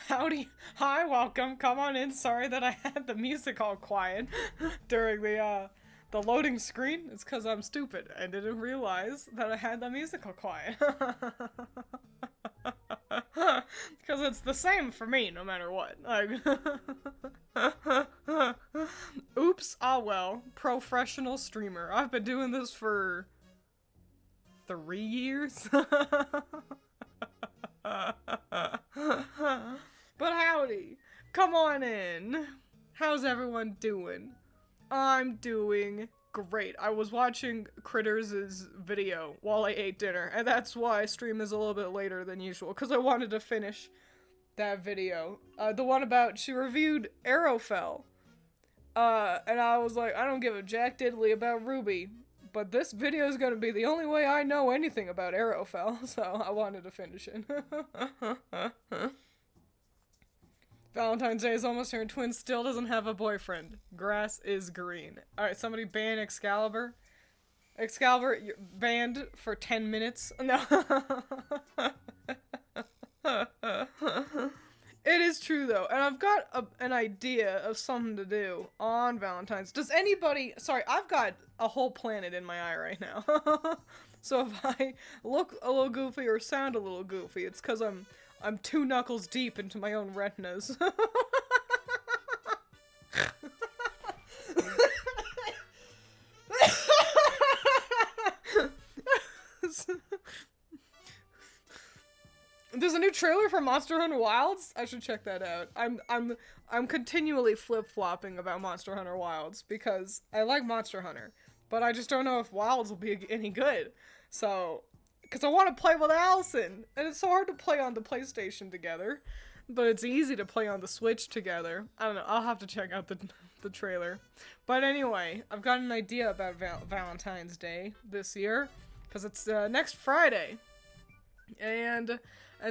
Howdy. Hi, welcome. Come on in. Sorry that I had the music all quiet during the loading screen. It's because I'm stupid and didn't realize that I had the music all quiet. Because it's the same for me no matter what. Like, oops, ah well. Professional streamer. I've been doing this for 3 years. But howdy, come on in. How's everyone doing? I'm doing great. I was watching Critters' video while I ate dinner, and that's why stream is a little bit later than usual, because I wanted to finish that video. The one about, she reviewed Arrowfell. And I was like, I don't give a jack diddly about Ruby, but this video is gonna be the only way I know anything about Arrowfell, so I wanted to finish it. Valentine's Day is almost here and Twiins still doesn't have a boyfriend. Grass is green. Alright, somebody ban Excalibur. Excalibur, you're banned for 10 minutes. No. It is true though, and I've got an idea of something to do on Valentine's. Does anybody... Sorry, I've got a whole planet in my eye right now. So if I look a little goofy or sound a little goofy, it's because I'm 2 knuckles deep into my own retinas. There's a new trailer for Monster Hunter Wilds? I should check that out. I'm continually flip-flopping about Monster Hunter Wilds because I like Monster Hunter, but I just don't know if Wilds will be any good. So, because I want to play with Allison, and it's so hard to play on the PlayStation together, but it's easy to play on the Switch together. I don't know, I'll have to check out the trailer. But anyway, I've got an idea about Valentine's Day this year, because it's next Friday. And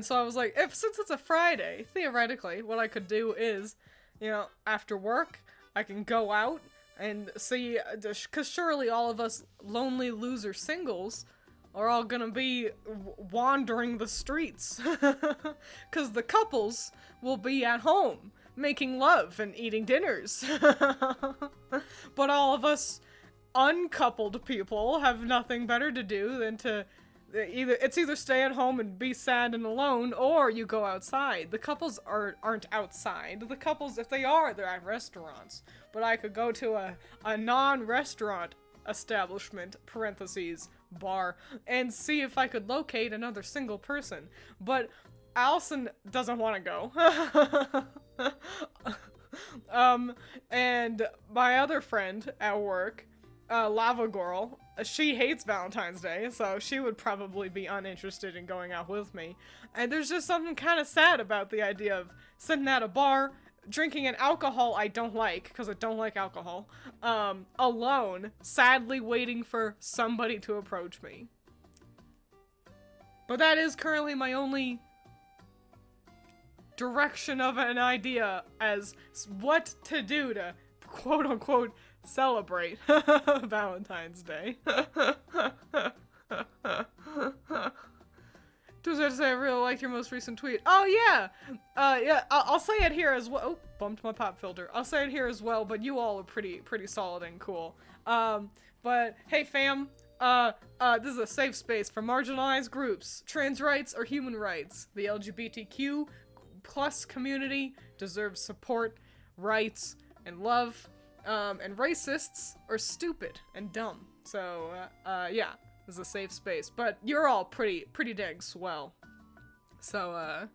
so I was like, since it's a Friday, theoretically, what I could do is, you know, after work, I can go out and see, because surely all of us lonely loser singles are all gonna be wandering the streets. Because the couples will be at home, making love and eating dinners. But all of us uncoupled people have nothing better to do than to either stay at home and be sad and alone, or you go outside. The couples aren't outside. The couples, if they are, they're at restaurants. But I could go to a non-restaurant establishment, parentheses, bar, and see if I could locate another single person. But Allison doesn't want to go. And my other friend at work, Lava Girl, she hates Valentine's Day, so she would probably be uninterested in going out with me. And there's just something kind of sad about the idea of sitting at a bar, drinking an alcohol I don't like, because I don't like alcohol, alone, sadly waiting for somebody to approach me. But that is currently my only direction of an idea as what to do to quote-unquote celebrate Valentine's Day. Tuesday to say I really liked your most recent tweet. Oh yeah! Yeah, I'll say it here as well. Oh, bumped my pop filter. I'll say it here as well, but you all are pretty solid and cool. But hey fam, this is a safe space for marginalized groups. Trans rights or human rights. The LGBTQ plus community deserves support, rights, and love. And racists are stupid and dumb. So, yeah, this is a safe space. But you're all pretty dang swell. So,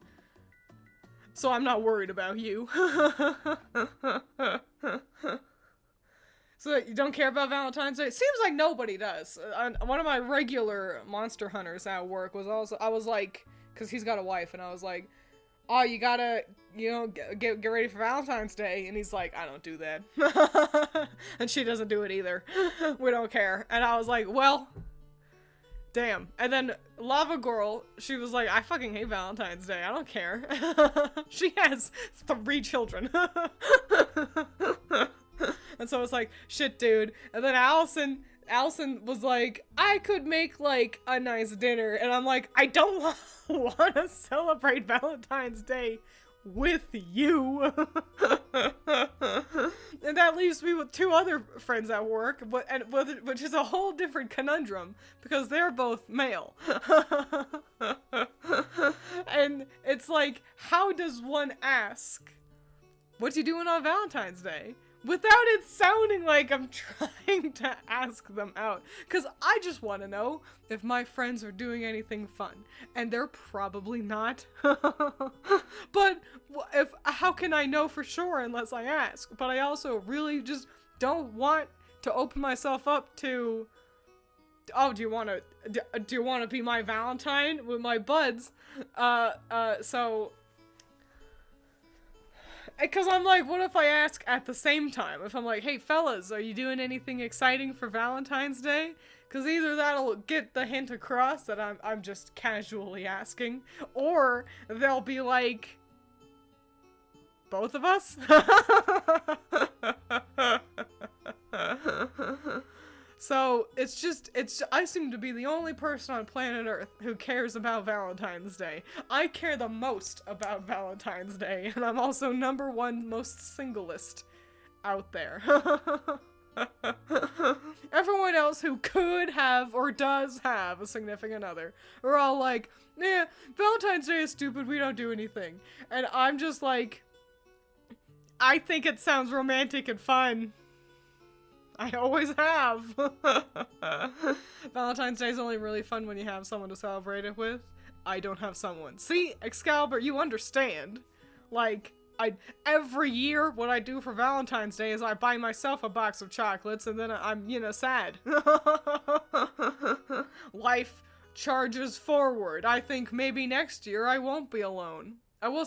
so I'm not worried about you. So you don't care about Valentine's Day? Seems like nobody does. One of my regular monster hunters at work was also, I was like, because he's got a wife, and I was like, oh, you gotta, you know, get ready for Valentine's Day. And he's like, I don't do that. And she doesn't do it either. We don't care. And I was like, well, damn. And then Lava Girl, she was like, I fucking hate Valentine's Day. I don't care. She has 3 children. And so it's like, shit, dude. And then Allison was like, I could make, like, a nice dinner. And I'm like, I don't want to celebrate Valentine's Day with you. And that leaves me with 2 other friends at work, which is a whole different conundrum because they're both male. And it's like, how does one ask, what you doing on Valentine's Day? Without it sounding like I'm trying to ask them out. Because I just want to know if my friends are doing anything fun. And they're probably not. But how can I know for sure unless I ask? But I also really just don't want to open myself up to, oh, do you want to be my Valentine with my buds? So... Because I'm like, what if I ask at the same time? If I'm like, hey fellas, are you doing anything exciting for Valentine's Day? Because either that'll get the hint across that I'm just casually asking, or they'll be like, both of us? So, I seem to be the only person on planet Earth who cares about Valentine's Day. I care the most about Valentine's Day, and I'm also #1 most singlest out there. Everyone else who could have or does have a significant other are all like, yeah, Valentine's Day is stupid, we don't do anything. And I'm just like, I think it sounds romantic and fun. I always have. Valentine's Day is only really fun when you have someone to celebrate it with. I don't have someone. See, Excalibur, you understand. Like, every year what I do for Valentine's Day is I buy myself a box of chocolates and then I'm, sad. Life charges forward. I think maybe next year I won't be alone. I will,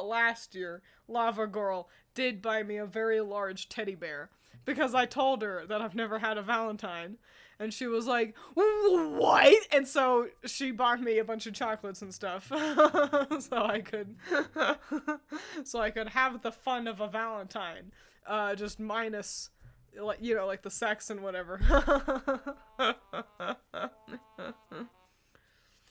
last year, Lava Girl did buy me a very large teddy bear. Because I told her that I've never had a Valentine. And she was like, what? And so she bought me a bunch of chocolates and stuff. so I could have the fun of a Valentine. Just minus, like the sex and whatever.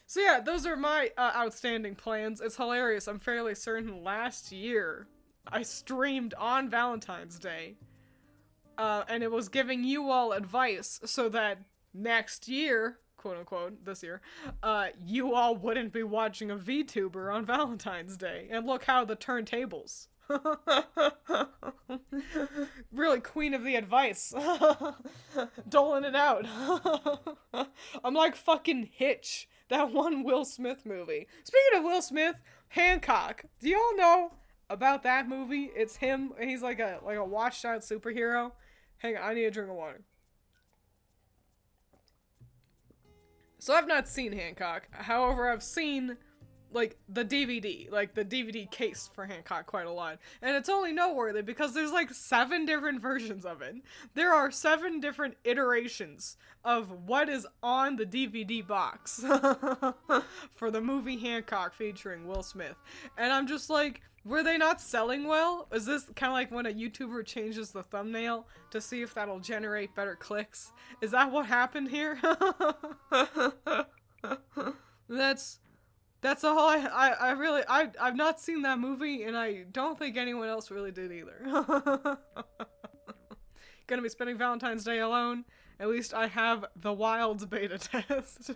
So yeah, those are my outstanding plans. It's hilarious. I'm fairly certain last year I streamed on Valentine's Day. And it was giving you all advice so that next year, quote unquote, this year, you all wouldn't be watching a VTuber on Valentine's Day. And look how the turntables. Really queen of the advice. Doling it out. I'm like fucking Hitch, that one Will Smith movie. Speaking of Will Smith, Hancock. Do y'all know about that movie? It's him. He's like a washed out superhero. Hang on, I need a drink of water. So I've not seen Hancock. However, I've seen the DVD case for Hancock quite a lot. And it's only noteworthy because there's 7 different versions of it. There are 7 different iterations of what is on the DVD box for the movie Hancock featuring Will Smith. And I'm just like, were they not selling well? Is this kind of like when a YouTuber changes the thumbnail to see if that'll generate better clicks? Is that what happened here? That's the whole, I've not seen that movie, and I don't think anyone else really did either. Gonna be spending Valentine's Day alone. At least I have the Wilds beta test.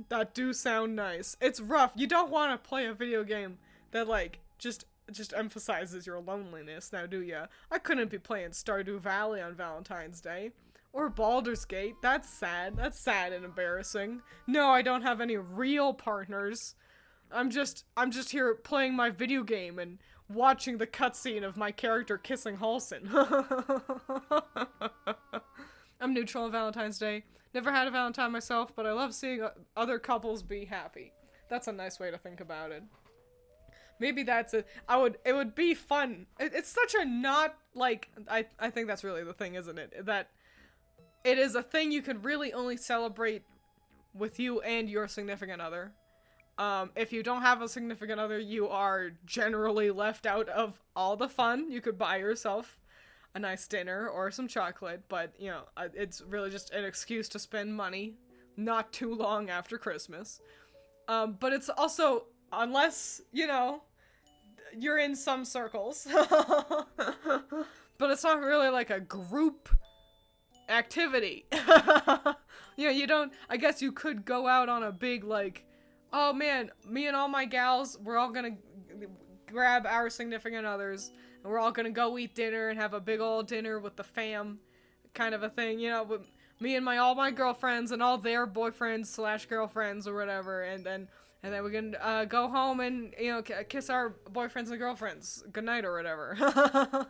That do sound nice. It's rough. You don't want to play a video game that just emphasizes your loneliness, now do ya? I couldn't be playing Stardew Valley on Valentine's Day. Or Baldur's Gate. That's sad. That's sad and embarrassing. No, I don't have any real partners. I'm just here playing my video game and watching the cutscene of my character kissing Halson. I'm neutral on Valentine's Day. Never had a Valentine myself, but I love seeing other couples be happy. That's a nice way to think about it. Maybe that's it. It would be fun. It's such a not, I think that's really the thing, isn't it? That it is a thing you could really only celebrate with you and your significant other. If you don't have a significant other, you are generally left out of all the fun. You could buy yourself a nice dinner or some chocolate, but, it's really just an excuse to spend money not too long after Christmas. But it's also Unless, you're in some circles. But it's not really like a group activity. You don't, I guess you could go out on a big, like, oh man, me and all my gals, we're all gonna grab our significant others, and we're all gonna go eat dinner and have a big old dinner with the fam, kind of a thing, with me and all my girlfriends and all their boyfriends / girlfriends or whatever, and then we can go home and, kiss our boyfriends and girlfriends goodnight or whatever.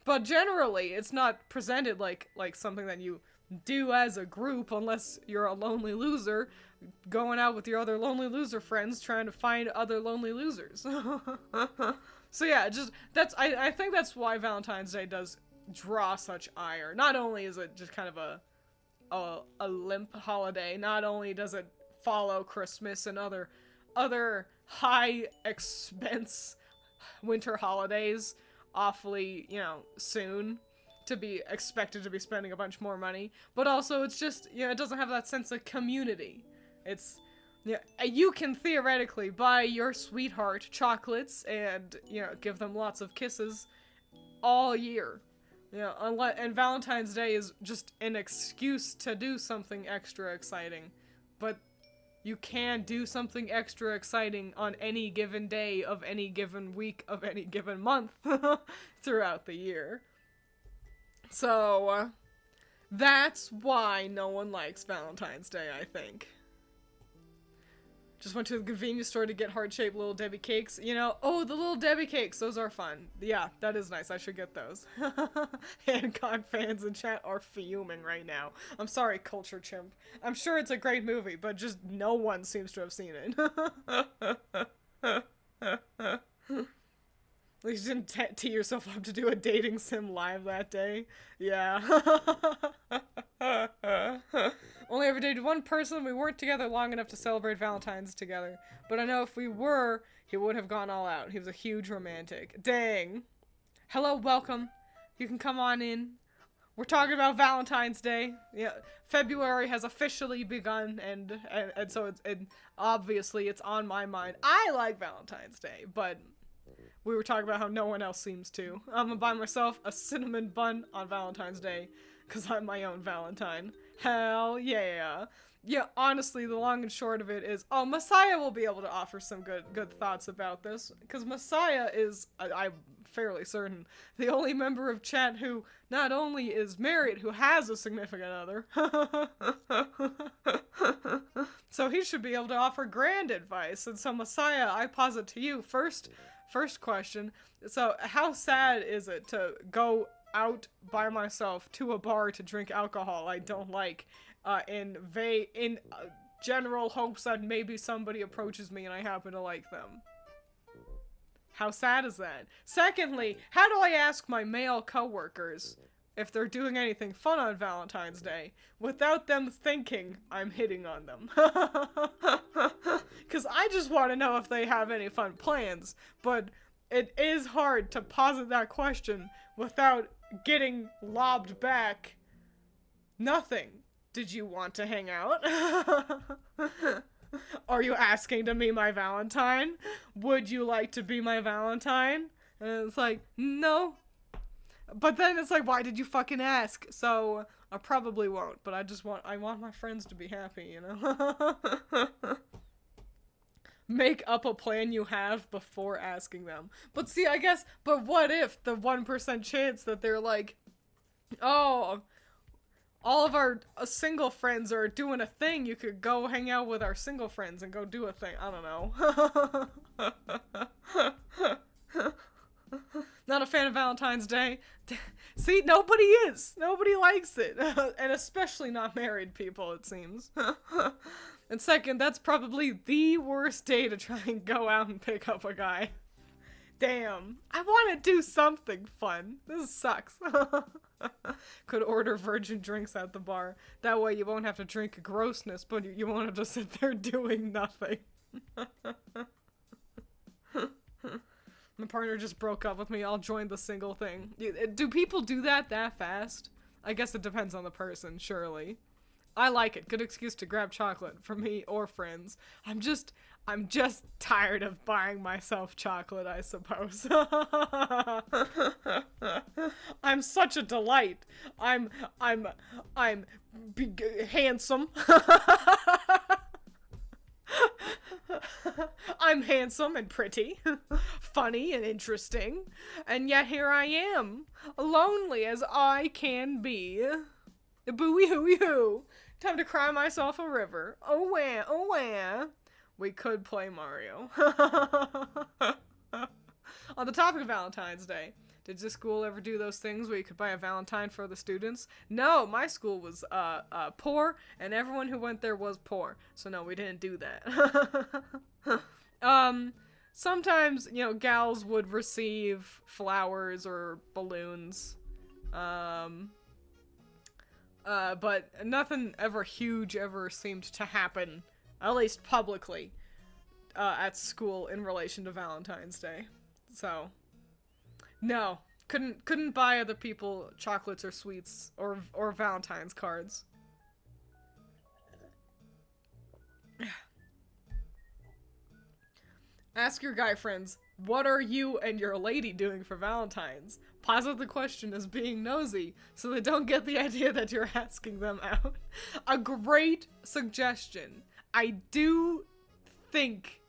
But generally, it's not presented like something that you do as a group, unless you're a lonely loser going out with your other lonely loser friends trying to find other lonely losers. So yeah, I think that's why Valentine's Day does draw such ire. Not only is it just kind of a limp holiday, not only does it follow Christmas and other high expense winter holidays awfully, soon to be expected to be spending a bunch more money, but also it's just, it doesn't have that sense of community. It's, you can theoretically buy your sweetheart chocolates and, give them lots of kisses all year. And Valentine's Day is just an excuse to do something extra exciting. But you can do something extra exciting on any given day of any given week of any given month throughout the year. So, that's why no one likes Valentine's Day, I think. Just went to the convenience store to get heart-shaped Little Debbie cakes. Oh, the Little Debbie cakes, those are fun. Yeah, that is nice. I should get those. Hancock fans in chat are fuming right now. I'm sorry, Culture Chimp. I'm sure it's a great movie, but just no one seems to have seen it. At least you didn't tee yourself up to do a dating sim live that day. Yeah. Only ever dated one person. We weren't together long enough to celebrate Valentine's together. But I know if we were, he would have gone all out. He was a huge romantic. Dang. Hello, welcome. You can come on in. We're talking about Valentine's Day. Yeah, February has officially begun, and so obviously it's on my mind. I like Valentine's Day, but we were talking about how no one else seems to. I'm gonna buy myself a cinnamon bun on Valentine's Day, because I'm my own Valentine. Hell yeah. Yeah, honestly, the long and short of it is, Messiah will be able to offer some good thoughts about this, because Messiah is, I'm fairly certain, the only member of chat who not only is married, who has a significant other. So he should be able to offer grand advice. And so Messiah, I posit to you, first question, so how sad is it to go out by myself to a bar to drink alcohol I don't like, in general hopes that maybe somebody approaches me and I happen to like them? How sad is that? Secondly, how do I ask my male coworkers if they're doing anything fun on Valentine's Day without them thinking I'm hitting on them? Because I just want to know if they have any fun plans, but it is hard to posit that question without getting lobbed back. Nothing. Did you want to hang out? Are you asking to be my Valentine? Would you like to be my Valentine? And it's like, no. But then it's like, why did you fucking ask? So, I probably won't, but I want my friends to be happy, Make up a plan you have before asking them. But see, but what if the 1% chance that they're like, oh, all of our single friends are doing a thing, you could go hang out with our single friends and go do a thing. I don't know. Not a fan of Valentine's Day. See, nobody is. Nobody likes it. And especially not married people, it seems. And second, that's probably the worst day to try and go out and pick up a guy. Damn. I want to do something fun. This sucks. Could order virgin drinks at the bar. That way you won't have to drink grossness, but you won't have to sit there doing nothing. My partner just broke up with me. I'll join the single thing. Do people do that fast? I guess it depends on the person, surely. I like it. Good excuse to grab chocolate for me or friends. I'm just tired of buying myself chocolate, I suppose. I'm such a delight. I'm handsome. I'm handsome and pretty, funny and interesting, and yet here I am, lonely as I can be. Booey hooey hoo. Time to cry myself a river. Oh wah, oh wah. We could play Mario. On the topic of Valentine's Day, did your school ever do those things where you could buy a Valentine for the students? No, my school was poor, and everyone who went there was poor. So no, we didn't do that. Sometimes, gals would receive flowers or balloons. But nothing ever huge ever seemed to happen, at least publicly, at school in relation to Valentine's Day. So, no, couldn't buy other people chocolates or sweets or Valentine's cards. Ask your guy friends, what are you and your lady doing for Valentine's? Posit the question as being nosy, so they don't get the idea that you're asking them out. A great suggestion. I do think...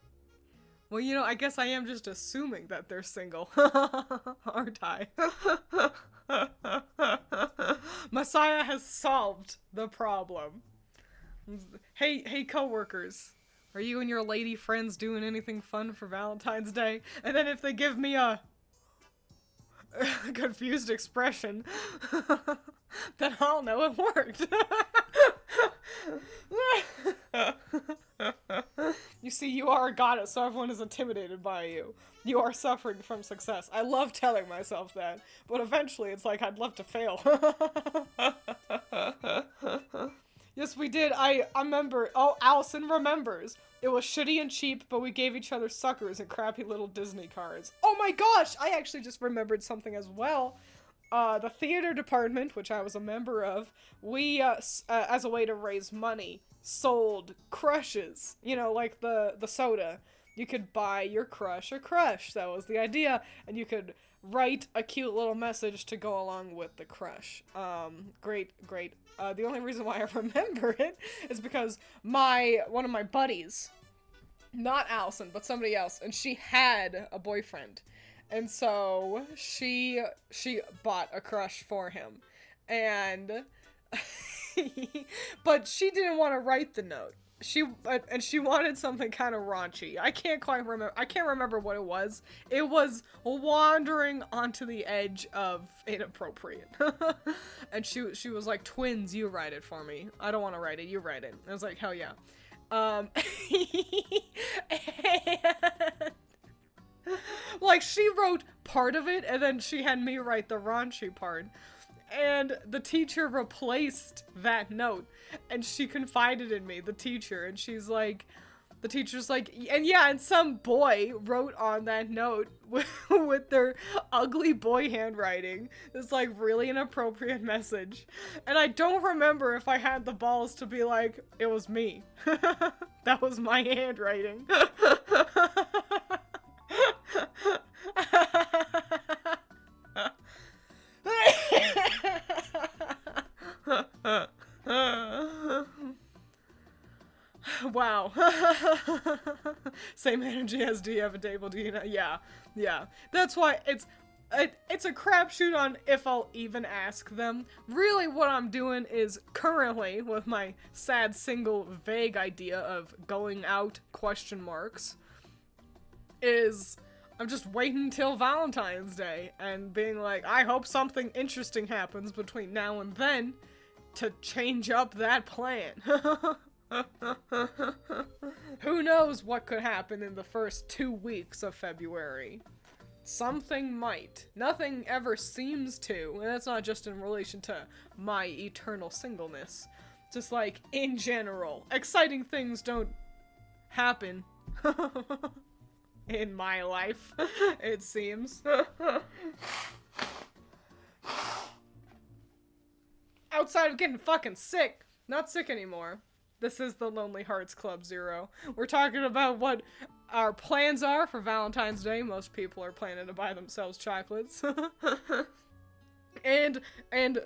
Well, I guess I am just assuming that they're single. Aren't I? Messiah has solved the problem. Hey, coworkers. Are you and your lady friends doing anything fun for Valentine's Day? And then if they give me a confused expression, then I'll know it worked. You see, you are a goddess, so everyone is intimidated by you. You are suffering from success. I love telling myself that, but eventually it's like I'd love to fail. Yes, we did. I remember. Oh, Allison remembers. It was shitty and cheap, but we gave each other suckers and crappy little Disney cards. Oh my gosh! I actually just remembered something as well. The theater department, which I was a member of, we, as a way to raise money, sold crushes. Like the soda. You could buy your crush a crush. That was the idea. And you could write a cute little message to go along with the crush. Great. The only reason why I remember it is because one of my buddies, not Allison, but somebody else, and she had a boyfriend. And so she bought a crush for him. And but she didn't want to write the note. She wanted something kind of raunchy. I can't remember what it was. It was wandering onto the edge of inappropriate. And she was like, "Twiins, you write it for me. I don't want to write it. You write it." And I was like, "Hell yeah." And, like, she wrote part of it, and then she had me write the raunchy part. And the teacher replaced that note, and she confided in me, the teacher, and the teacher's like, and some boy wrote on that note with their ugly boy handwriting this, like, really inappropriate message. And I don't remember if I had the balls to be like, it was me. That was my handwriting. Wow. Same energy as do you have a table, do you know? Yeah. That's why it's a crapshoot on if I'll even ask them. Really what I'm doing is currently, with my sad single vague idea of going out, is I'm just waiting till Valentine's Day and being like, I hope something interesting happens between now and then to change up that plan. Who knows what could happen in the first 2 weeks of February? Something might. Nothing ever seems to, and that's not just in relation to my eternal singleness. Just like, in general, exciting things don't happen in my life, it seems. Outside of getting fucking sick. Not sick anymore. This is the Lonely Hearts Club Zero. We're talking about what our plans are for Valentine's Day. Most people are planning to buy themselves chocolates. and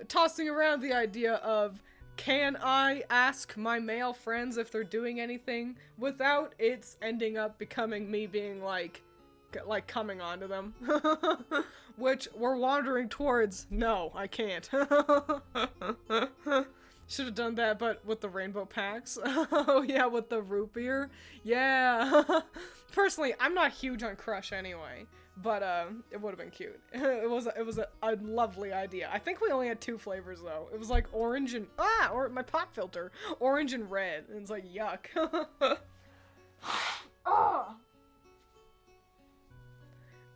tossing around the idea of, can I ask my male friends if they're doing anything without it's ending up becoming me being like coming onto them. Which we're wandering towards. No, I can't. Should have done that, but with the rainbow packs. Oh yeah, with the root beer. Yeah. Personally, I'm not huge on Crush anyway, but it would have been cute. It was a lovely idea. I think we only had 2 flavors though. It was like orange and or my pop filter, orange and red. And it's like yuck. Ah.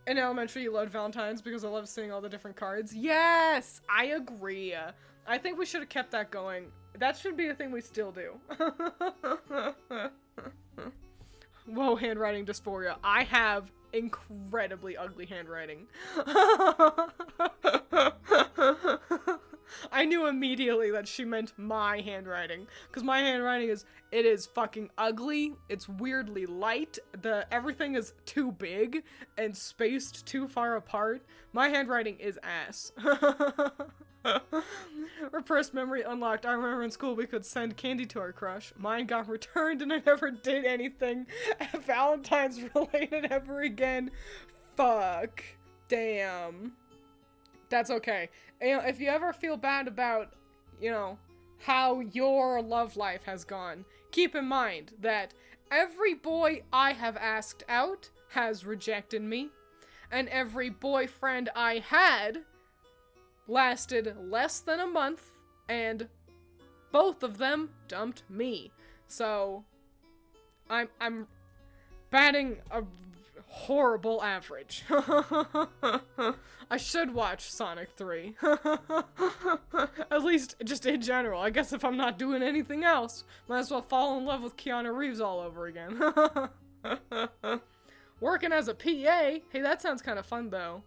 In elementary, you loved Valentine's because I loved seeing all the different cards. Yes, I agree. I think we should have kept that going. That should be a thing we still do. Whoa, handwriting dysphoria. I have incredibly ugly handwriting. I knew immediately that she meant my handwriting, because my handwriting is fucking ugly. It's weirdly light. Everything is too big and spaced too far apart. My handwriting is ass. Repressed memory unlocked. I remember in school we could send candy to our crush. Mine got returned and I never did anything Valentine's related ever again. Fuck. Damn. That's okay. You know, if you ever feel bad about, you know, how your love life has gone, keep in mind that every boy I have asked out has rejected me, and every boyfriend I had lasted less than a month, and both of them dumped me. So, I'm batting a horrible average. I should watch Sonic 3. At least, just in general. I guess if I'm not doing anything else, might as well fall in love with Keanu Reeves all over again. Working as a PA? Hey, that sounds kind of fun, though.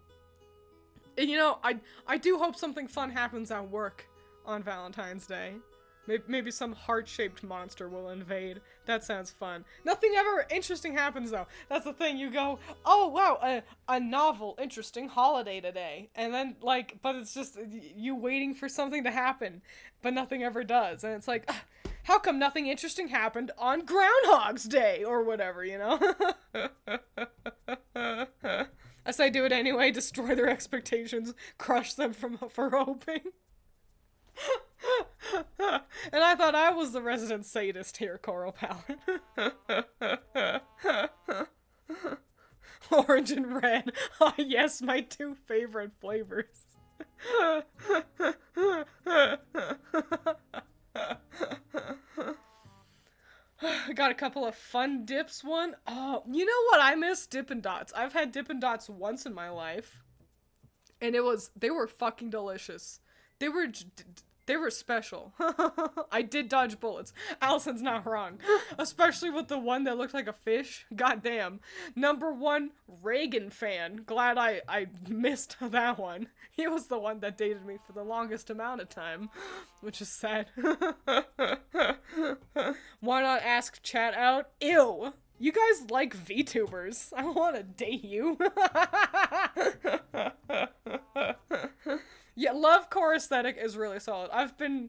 And, you know, I do hope something fun happens at work on Valentine's Day. Maybe some heart-shaped monster will invade. That sounds fun. Nothing ever interesting happens, though. That's the thing. You go, oh, wow, a novel, interesting holiday today. And then, like, but it's just you waiting for something to happen, but nothing ever does. And it's like, how come nothing interesting happened on Groundhog's Day? Or whatever, you know? As I do it anyway, destroy their expectations, crush them for hoping. And I thought I was the resident sadist here, Coral Palette. Orange and red. Oh, yes, my 2 favorite flavors. I got a couple of fun dips. One, oh, you know what I miss? Dippin' Dots. I've had Dippin' Dots once in my life, and they were fucking delicious. They were special. I did dodge bullets. Allison's not wrong. Especially with the one that looked like a fish. Goddamn. #1 Reagan fan. Glad I missed that one. He was the one that dated me for the longest amount of time. Which is sad. Why not ask chat out? Ew. You guys like VTubers. I want to date you. Yeah, Lovecore aesthetic is really solid. I've been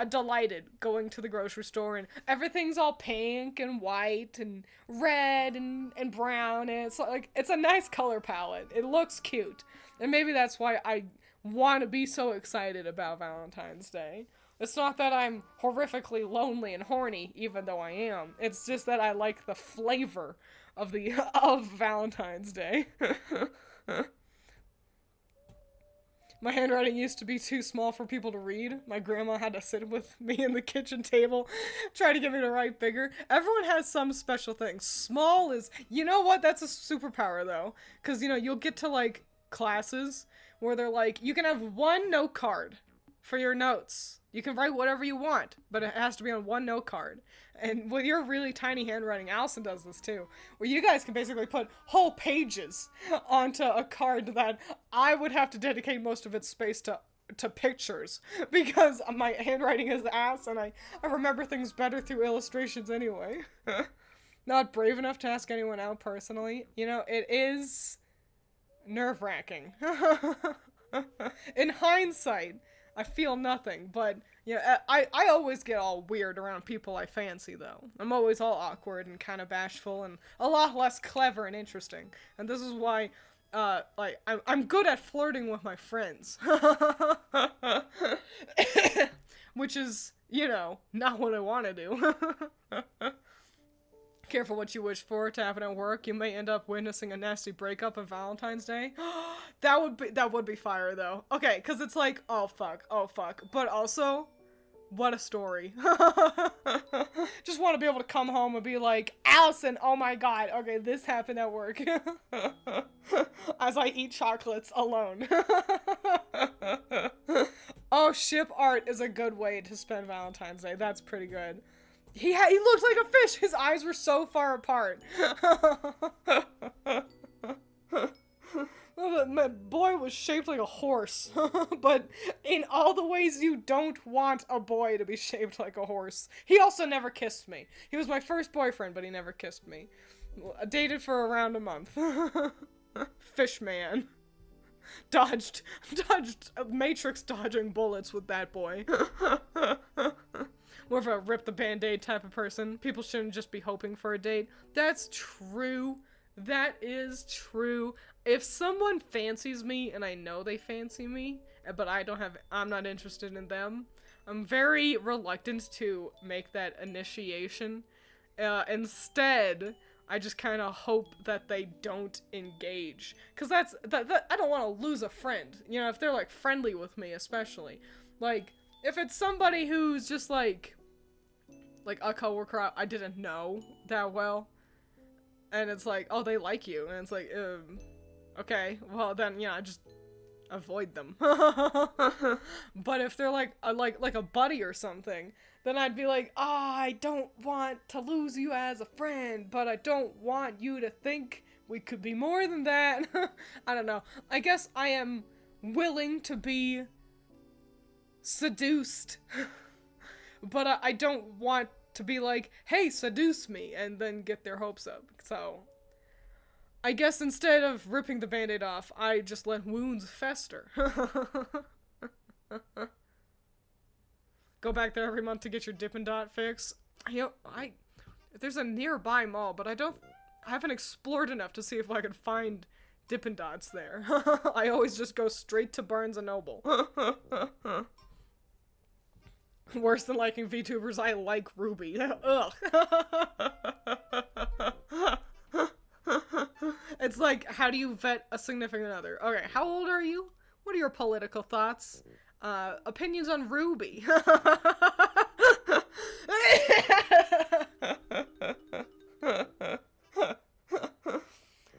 delighted going to the grocery store and everything's all pink and white and red and brown, and it's like, it's a nice color palette. It looks cute. And maybe that's why I want to be so excited about Valentine's Day. It's not that I'm horrifically lonely and horny, even though I am. It's just that I like the flavor of Valentine's Day. My handwriting used to be too small for people to read. My grandma had to sit with me in the kitchen table, try to get me to write bigger. Everyone has some special thing. Small is, you know what? That's a superpower though. Cause you know, you'll get to like classes where they're like, you can have 1 note card for your notes. You can write whatever you want, but it has to be on 1 note card. And with your really tiny handwriting, Allison does this too, where you guys can basically put whole pages onto a card that I would have to dedicate most of its space to to pictures because my handwriting is ass and I remember things better through illustrations anyway. Not brave enough to ask anyone out personally. You know, it is nerve-wracking. In hindsight, I feel nothing, but yeah, I always get all weird around people I fancy, though. I'm always all awkward and kind of bashful and a lot less clever and interesting. And this is why, like, I'm good at flirting with my friends. Which is, you know, not what I want to do. Careful what you wish for to happen at work. You may end up witnessing a nasty breakup on Valentine's Day. That would be fire though. Okay, because it's like, oh fuck, but also, what a story. Just want to be able to come home and be like, Allison, oh my god, okay, this happened at work. As I eat chocolates alone. Oh, ship art is a good way to spend Valentine's Day. That's pretty good. He looked like a fish. His eyes were so far apart. My boy was shaped like a horse. But in all the ways you don't want a boy to be shaped like a horse. He also never kissed me. He was my first boyfriend, but he never kissed me. I dated for around a month. Fish man. Dodged Matrix dodging bullets with that boy. More of a rip the band-aid type of person. People shouldn't just be hoping for a date. That's true. That is true. If someone fancies me and I know they fancy me, but I'm not interested in them, I'm very reluctant to make that initiation. Instead, I just kind of hope that they don't engage. Because I don't want to lose a friend. You know, if they're, like, friendly with me, especially. Like, if it's somebody who's just, like a coworker I didn't know that well. And it's like, oh, they like you. And it's like, okay, well, then, yeah, I just avoid them. But if they're, like a buddy or something, then I'd be like, I don't want to lose you as a friend, but I don't want you to think we could be more than that. I don't know. I guess I am willing to be seduced. But I don't want to be like, hey, seduce me, and then get their hopes up. So, I guess instead of ripping the band-aid off, I just let wounds fester. Go back there every month to get your Dippin' Dot fix. There's a nearby mall, but I haven't explored enough to see if I could find Dippin' Dots there. I always just go straight to Barnes & Noble. Worse than liking VTubers, I like Ruby. Ugh. It's like, how do you vet a significant other? Okay, how old are you? What are your political thoughts? Opinions on Ruby.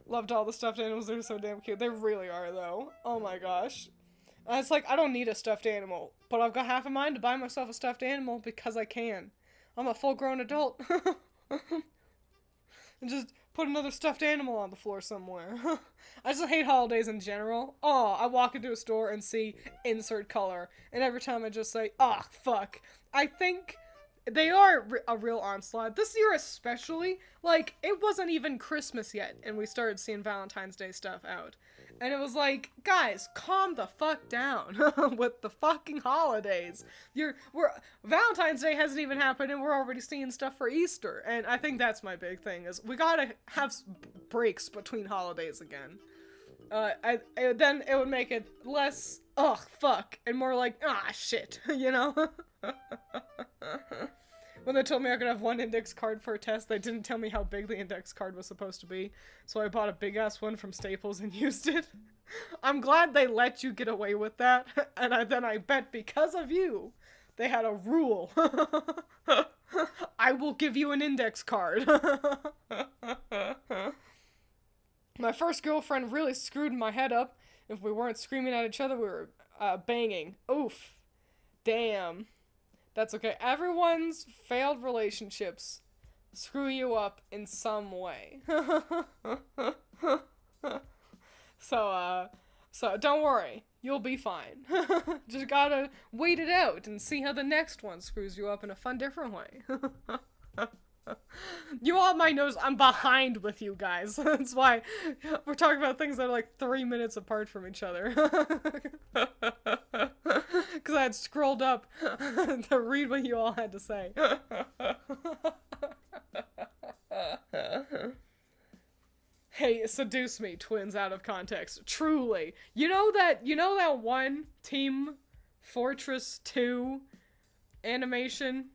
Loved all the stuffed animals. They're so damn cute. They really are, though. Oh my gosh. It's like, I don't need a stuffed animal, but I've got half a mind to buy myself a stuffed animal because I can. I'm a full-grown adult. And just put another stuffed animal on the floor somewhere. I just hate holidays in general. Oh, I walk into a store and see insert color, and every time I just say, ah, fuck. I think they are a real onslaught. This year especially, like, it wasn't even Christmas yet, and we started seeing Valentine's Day stuff out. And it was like, guys, calm the fuck down with the fucking holidays. Valentine's Day hasn't even happened and we're already seeing stuff for Easter. And I think that's my big thing, is we gotta have breaks between holidays again. Then it would make it less, ugh, fuck, and more like, ah, shit, you know? When they told me I could have one index card for a test, they didn't tell me how big the index card was supposed to be. So I bought a big-ass one from Staples and used it. I'm glad they let you get away with that. And then I bet because of you, they had a rule. I will give you an index card. My first girlfriend really screwed my head up. If we weren't screaming at each other, we were banging. Oof. Damn. That's okay. Everyone's failed relationships screw you up in some way. So don't worry. You'll be fine. Just gotta wait it out and see how the next one screws you up in a fun, different way. You all might notice I'm behind with you guys. That's why we're talking about things that are like 3 minutes apart from each other. Because I had scrolled up to read what you all had to say. Hey, seduce me, Twiins out of context. Truly. You know that one Team Fortress 2 animation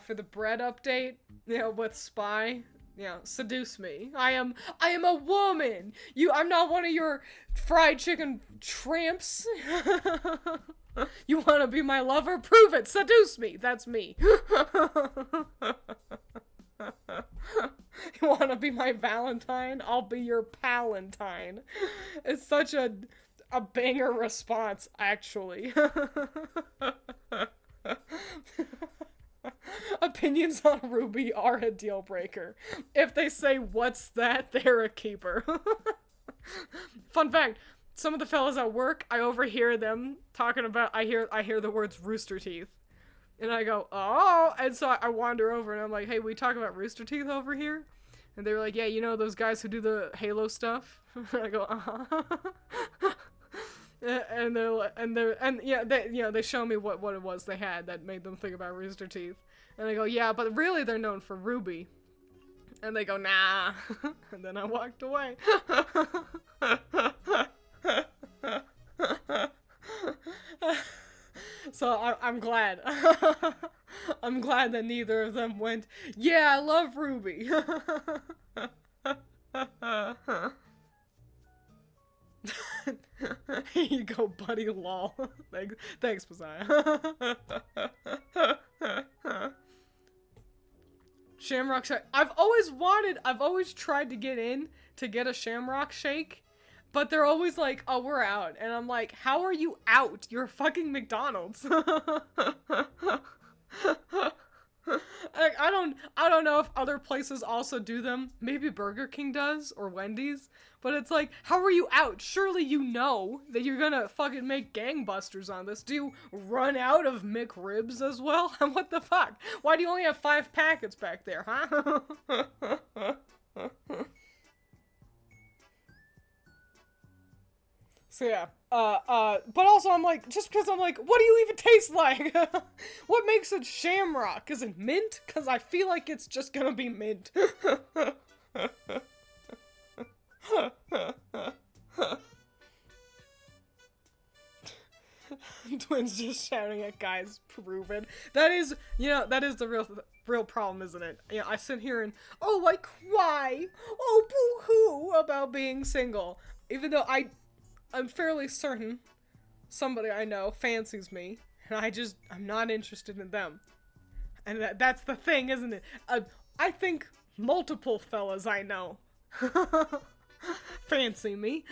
for the bread update, with Spy? Seduce me. I am a woman. I'm not one of your fried chicken tramps. You want to be my lover? Prove it. Seduce me. That's me. You want to be my Valentine? I'll be your Palantine. It's such a banger response, actually. Opinions on Ruby are a deal breaker. If they say, "What's that?" they're a keeper. Fun fact, some of the fellas at work, I overhear them talking about, I hear the words Rooster Teeth. And I go, "Oh," and so I wander over and I'm like, "Hey, we talk about Rooster Teeth over here?" And they were like, "Yeah, those guys who do the Halo stuff?" And I go, "Uh-huh." They show me what it was they had that made them think about Rooster Teeth. And I go, "Yeah, but really they're known for Ruby." And they go, "Nah." And then I walked away. So I'm glad. I'm glad that neither of them went, "Yeah, I love Ruby." Here you go, buddy, lol. Thanks, Messiah. Shamrock Shake. I've always tried to get in to get a Shamrock Shake, but they're always like, "Oh, we're out." And I'm like, "How are you out? You're fucking McDonald's." I don't know if other places also do them. Maybe Burger King does, or Wendy's. But it's like, how are you out? Surely you know that you're gonna fucking make gangbusters on this. Do you run out of McRibs as well? What the fuck? Why do you only have 5 packets back there, huh? So yeah, but also I'm like, just because I'm like, what do you even taste like? What makes it Shamrock? Is it mint? Because I feel like it's just gonna be mint. Twiins just shouting at guys, prove it. That is the real problem, isn't it? I sit here and, oh, I cry, oh, boo-hoo about being single. Even though I'm fairly certain somebody I know fancies me, and I'm not interested in them. And that's the thing, isn't it? I think multiple fellas I know fancy me,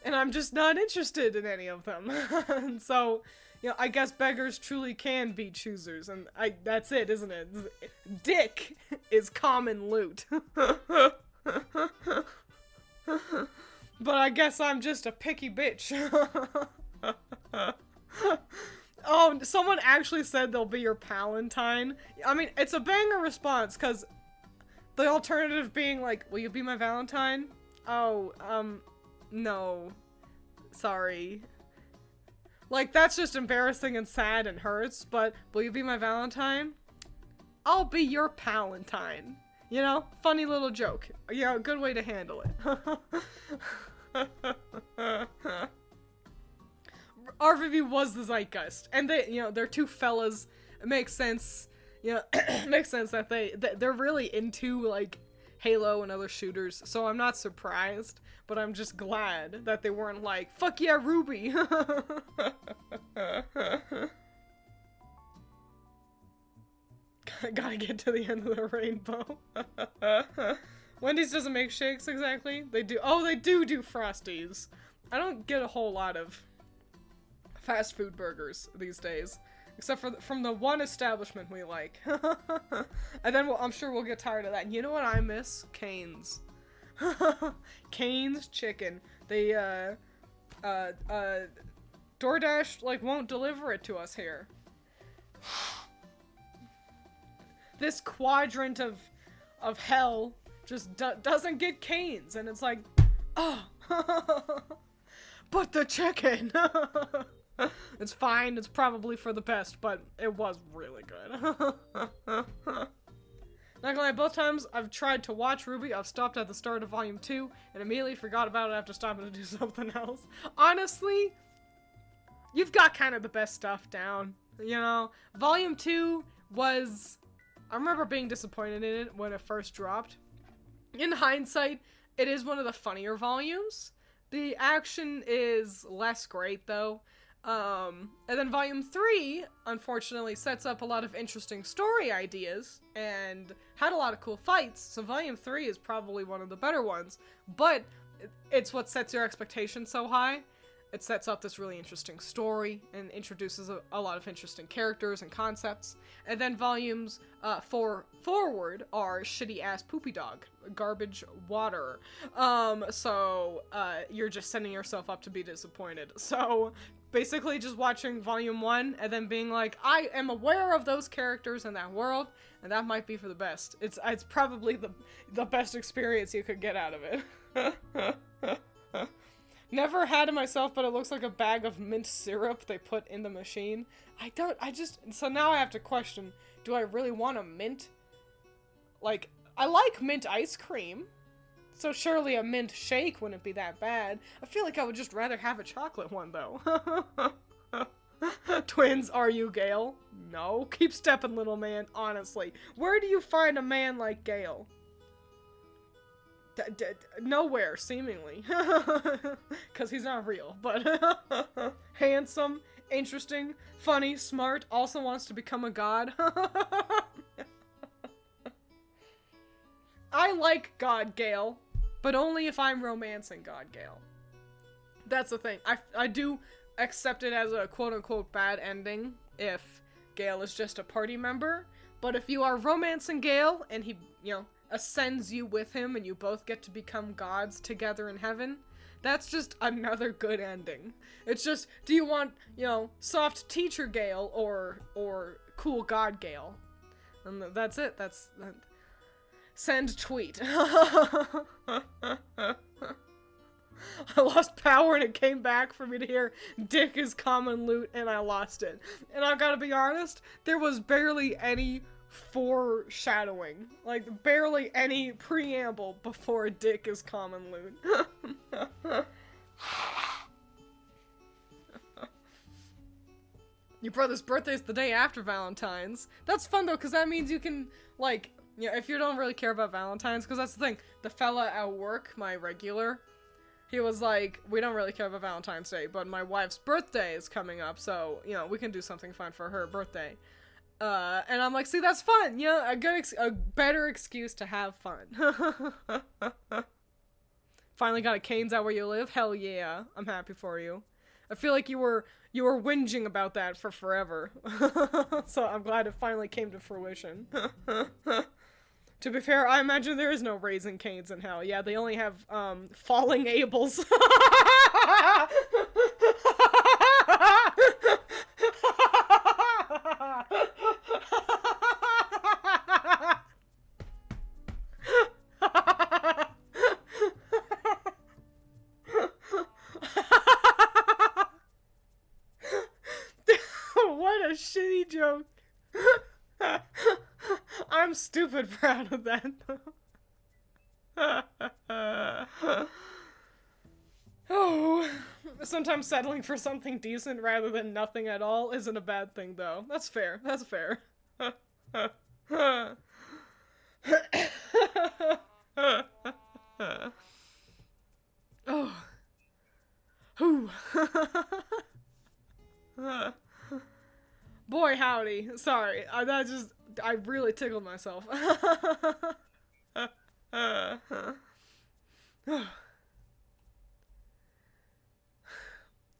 and I'm just not interested in any of them. And so, I guess beggars truly can be choosers, and that's it, isn't it? Dick is common loot. But I guess I'm just a picky bitch. Oh, someone actually said they'll be your Palantine. I mean, it's a banger response, because the alternative being like, will you be my Valentine? Oh, no. Sorry. Like, that's just embarrassing and sad and hurts, but will you be my Valentine? I'll be your Palantine. Funny little joke. Good way to handle it. RVV was the zeitgeist, and they're two fellas. It makes sense. It makes sense that they're really into like Halo and other shooters. So I'm not surprised, but I'm just glad that they weren't like, "Fuck yeah, Ruby." Gotta get to the end of the rainbow. Wendy's doesn't make shakes exactly. They do. Oh, they do Frosties. I don't get a whole lot of fast food burgers these days, except from the one establishment we like. And then I'm sure we'll get tired of that. And you know what I miss? Cane's. Cane's chicken. They DoorDash, like, won't deliver it to us here. This quadrant of hell just doesn't get canes, and it's like, oh, but the chicken. It's fine, it's probably for the best, but it was really good. Not gonna lie, both times I've tried to watch Ruby, I've stopped at the start of Volume 2 and immediately forgot about it after stopping to do something else. Honestly, you've got kind of the best stuff down, you know? Volume 2 was... I remember being disappointed in it when it first dropped. In hindsight, it is one of the funnier volumes. The action is less great, though. And then Volume 3, unfortunately, sets up a lot of interesting story ideas and had a lot of cool fights, so Volume 3 is probably one of the better ones, but it's what sets your expectations so high. It sets up this really interesting story and introduces a lot of interesting characters and concepts. And then volumes 4 forward are shitty-ass poopy dog, garbage water. So you're just setting yourself up to be disappointed. So basically just watching volume 1 and then being like, I am aware of those characters in that world, and that might be for the best. It's probably the best experience you could get out of it. Never had it myself, but it looks like a bag of mint syrup they put in the machine. So now I have to question, do I really want a mint? Like, I like mint ice cream, so surely a mint shake wouldn't be that bad. I feel like I would just rather have a chocolate one, though. Twins, are you Gale? No. Keep stepping, little man, honestly. Where do you find a man like Gale? Nowhere, seemingly. Because he's not real, but handsome, interesting, funny, smart, also wants to become a god. I like God Gale, but only if I'm romancing God Gale. That's the thing. I do accept it as a quote-unquote bad ending if Gale is just a party member, but if you are romancing Gale and he, ascends you with him and you both get to become gods together in heaven, that's just another good ending. It's just, do you want, soft teacher Gale or cool god Gale? And that's it. Send tweet. I lost power and it came back for me to hear dick is common loot, and I lost it. And I gotta be honest, there was barely any foreshadowing, like barely any preamble before dick is common loot. Your brother's birthday is the day after Valentine's. That's fun though, because that means you can, if you don't really care about Valentine's, because that's the thing, the fella at work, my regular, he was like, we don't really care about Valentine's Day, but my wife's birthday is coming up, so, we can do something fun for her birthday. And I'm like, see, that's fun, a better excuse to have fun. Finally got a Cane's out where you live? Hell yeah, I'm happy for you. I feel like you were whinging about that for forever. So I'm glad it finally came to fruition. To be fair, I imagine there is no Raising Cane's in hell. Yeah, they only have, Falling Abels. What a shitty joke. I'm stupid proud of that, though. Oh, sometimes settling for something decent rather than nothing at all isn't a bad thing, though. That's fair. That's fair. Oh. Whew. Boy howdy. Sorry. I really tickled myself.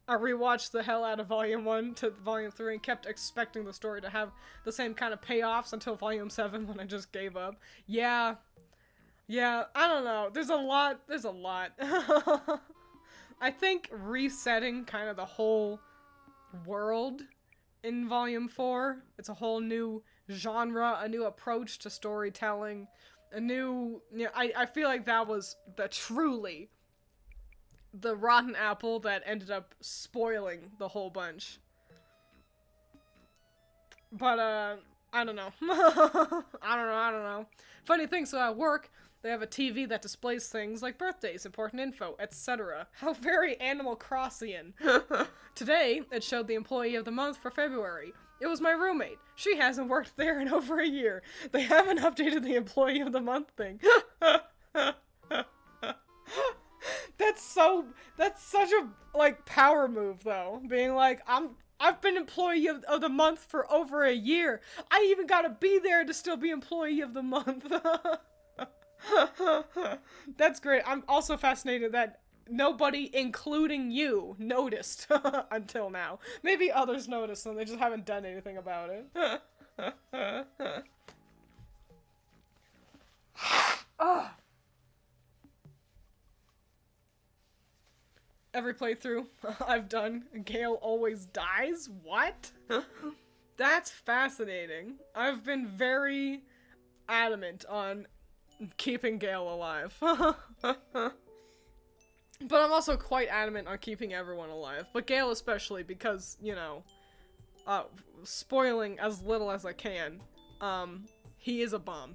I rewatched the hell out of Volume 1 to Volume 3 and kept expecting the story to have the same kind of payoffs until Volume 7 when I just gave up. Yeah, I don't know. There's a lot. I think resetting kind of the whole world in Volume 4. It's a whole new genre, a new approach to storytelling, a new... You know, I feel like that was truly the rotten apple that ended up spoiling the whole bunch. But, I don't know. I don't know. Funny thing, so at work, they have a TV that displays things like birthdays, important info, etc. How very Animal Crossian. Today, it showed the Employee of the Month for February. It was my roommate. She hasn't worked there in over a year. They haven't updated the Employee of the Month thing. That's such a, like, power move, though. Being like, I've been Employee of the Month for over a year. I even gotta be there to still be Employee of the Month. That's great. I'm also fascinated that nobody, including you, noticed until now. Maybe others noticed and they just haven't done anything about it. Every playthrough I've done, Gale always dies? What? That's fascinating. I've been very adamant on keeping Gale alive. But I'm also quite adamant on keeping everyone alive. But Gale especially because, you know, spoiling as little as I can, he is a bomb.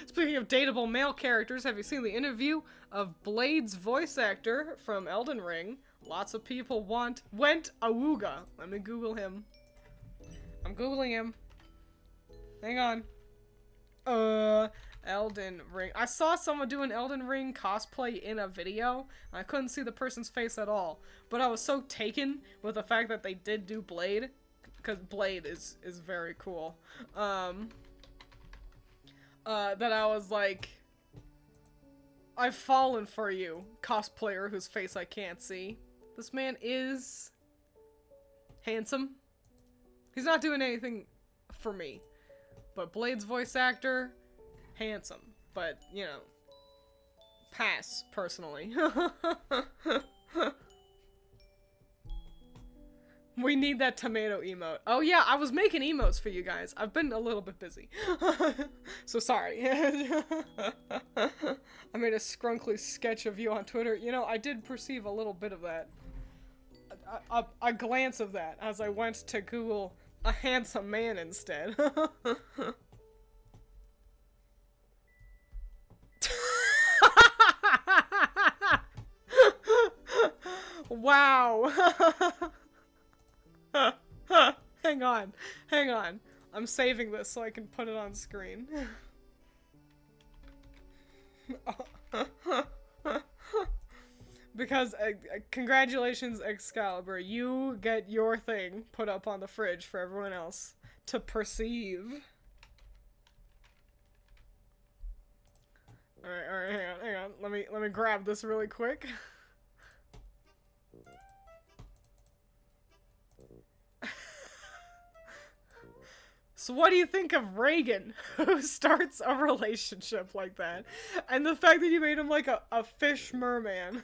Speaking of dateable male characters, have you seen the interview of Blade's voice actor from Elden Ring? Lots of people went awooga. Let me Google him. I'm Googling him. Hang on. Elden Ring. I saw someone do an Elden Ring cosplay in a video. I couldn't see the person's face at all. But I was so taken with the fact that they did do Blade. Because Blade is very cool. That I was like, I've fallen for you, cosplayer whose face I can't see. This man is handsome. He's not doing anything for me. But Blade's voice actor, handsome. But, you know, pass, personally. We need that tomato emote. Oh yeah, I was making emotes for you guys. I've been a little bit busy. So sorry. I made a scrunkly sketch of you on Twitter. You know, I did perceive a little bit of that. A glance of that as I went to Google a handsome man instead. Wow. Hang on. I'm saving this so I can put it on screen. Because, congratulations, Excalibur, you get your thing put up on the fridge for everyone else to perceive. Alright, hang on. Let me grab this really quick. So what do you think of Reagan, who starts a relationship like that? And the fact that you made him like a fish merman.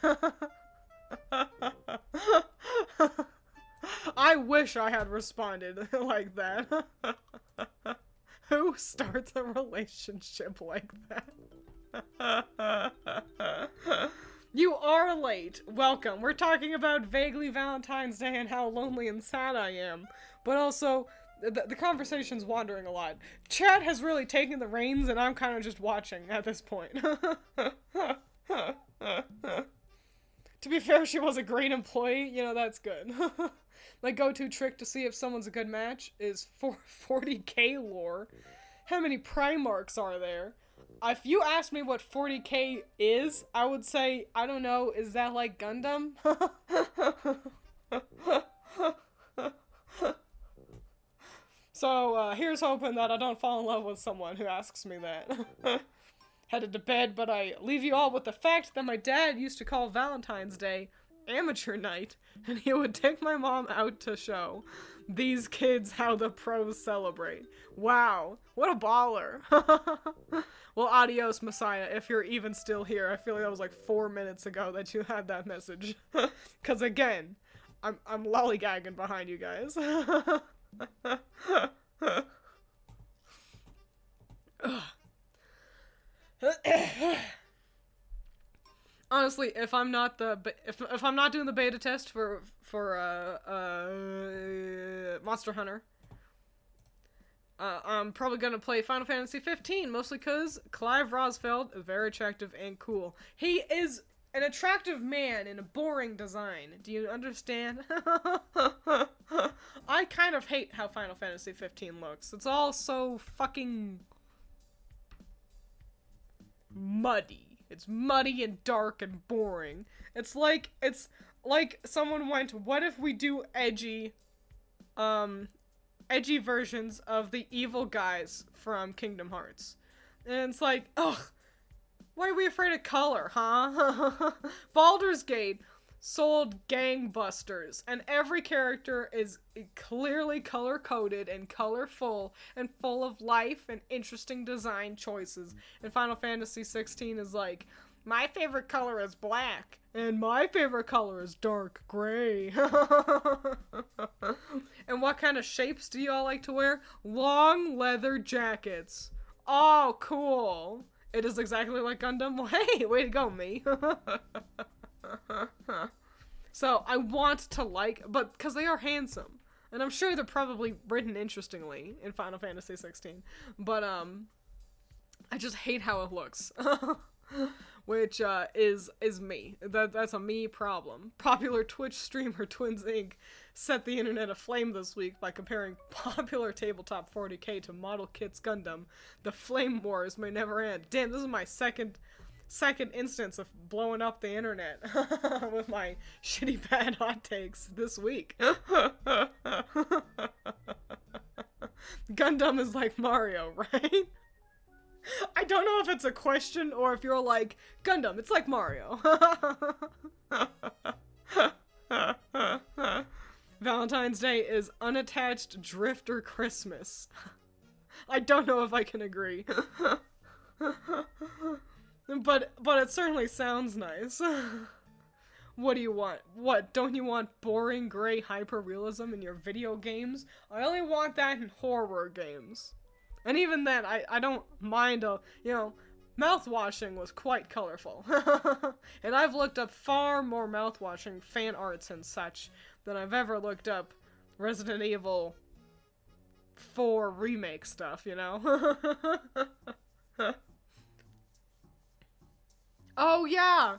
I wish I had responded like that. Who starts a relationship like that? You are late. Welcome. We're talking about vaguely Valentine's Day and how lonely and sad I am. But also... The conversation's wandering a lot. Chat has really taken the reins and I'm kind of just watching at this point. To be fair, she was a great employee. You know, that's good. My go-to trick to see if someone's a good match is 40k lore. How many Primarchs are there? If you asked me what 40k is, I would say, I don't know, is that like Gundam? So, here's hoping that I don't fall in love with someone who asks me that. Headed to bed, but I leave you all with the fact that my dad used to call Valentine's Day amateur night, and he would take my mom out to show these kids how the pros celebrate. Wow, what a baller. Well, adios, Messiah, if you're even still here. I feel like that was like 4 minutes ago that you had that message. Because again, I'm lollygagging behind you guys. Honestly, if I'm not if I'm not doing the beta test for Monster Hunter, I'm probably gonna play Final Fantasy 15, mostly because Clive Rosfeld is very attractive and cool. He is an attractive man in a boring design. Do you understand? I kind of hate how Final Fantasy 15 looks. It's all so fucking muddy. It's muddy and dark and boring. It's like someone went, what if we do edgy versions of the evil guys from Kingdom Hearts? And it's like, ugh, why are we afraid of color, huh? Baldur's Gate sold gangbusters, and every character is clearly color-coded and colorful and full of life and interesting design choices. And Final Fantasy 16 is like, my favorite color is black, and my favorite color is dark gray. And what kind of shapes do y'all like to wear? Long leather jackets. Oh, cool. It is exactly like Gundam. Well, hey, way to go, me. So, I want to like, but, because they are handsome. And I'm sure they're probably written interestingly in Final Fantasy 16. But, I just hate how it looks. Which, is me. That's a me problem. Popular Twitch streamer Twiins Inc. set the internet aflame this week by comparing popular tabletop 40k to Model Kit's Gundam. The flame wars may never end. Damn, this is my second instance of blowing up the internet with my shitty bad hot takes this week. Gundam is like Mario, right? I don't know if it's a question or if you're like, Gundam, it's like Mario. Valentine's Day is unattached drifter Christmas. I don't know if I can agree. But it certainly sounds nice. What do you want? What, don't you want boring gray hyper-realism in your video games? I only want that in horror games. And even then, I don't mind mouthwashing was quite colorful. And I've looked up far more mouthwashing fan arts and such than I've ever looked up Resident Evil 4 remake stuff, you know? Oh yeah!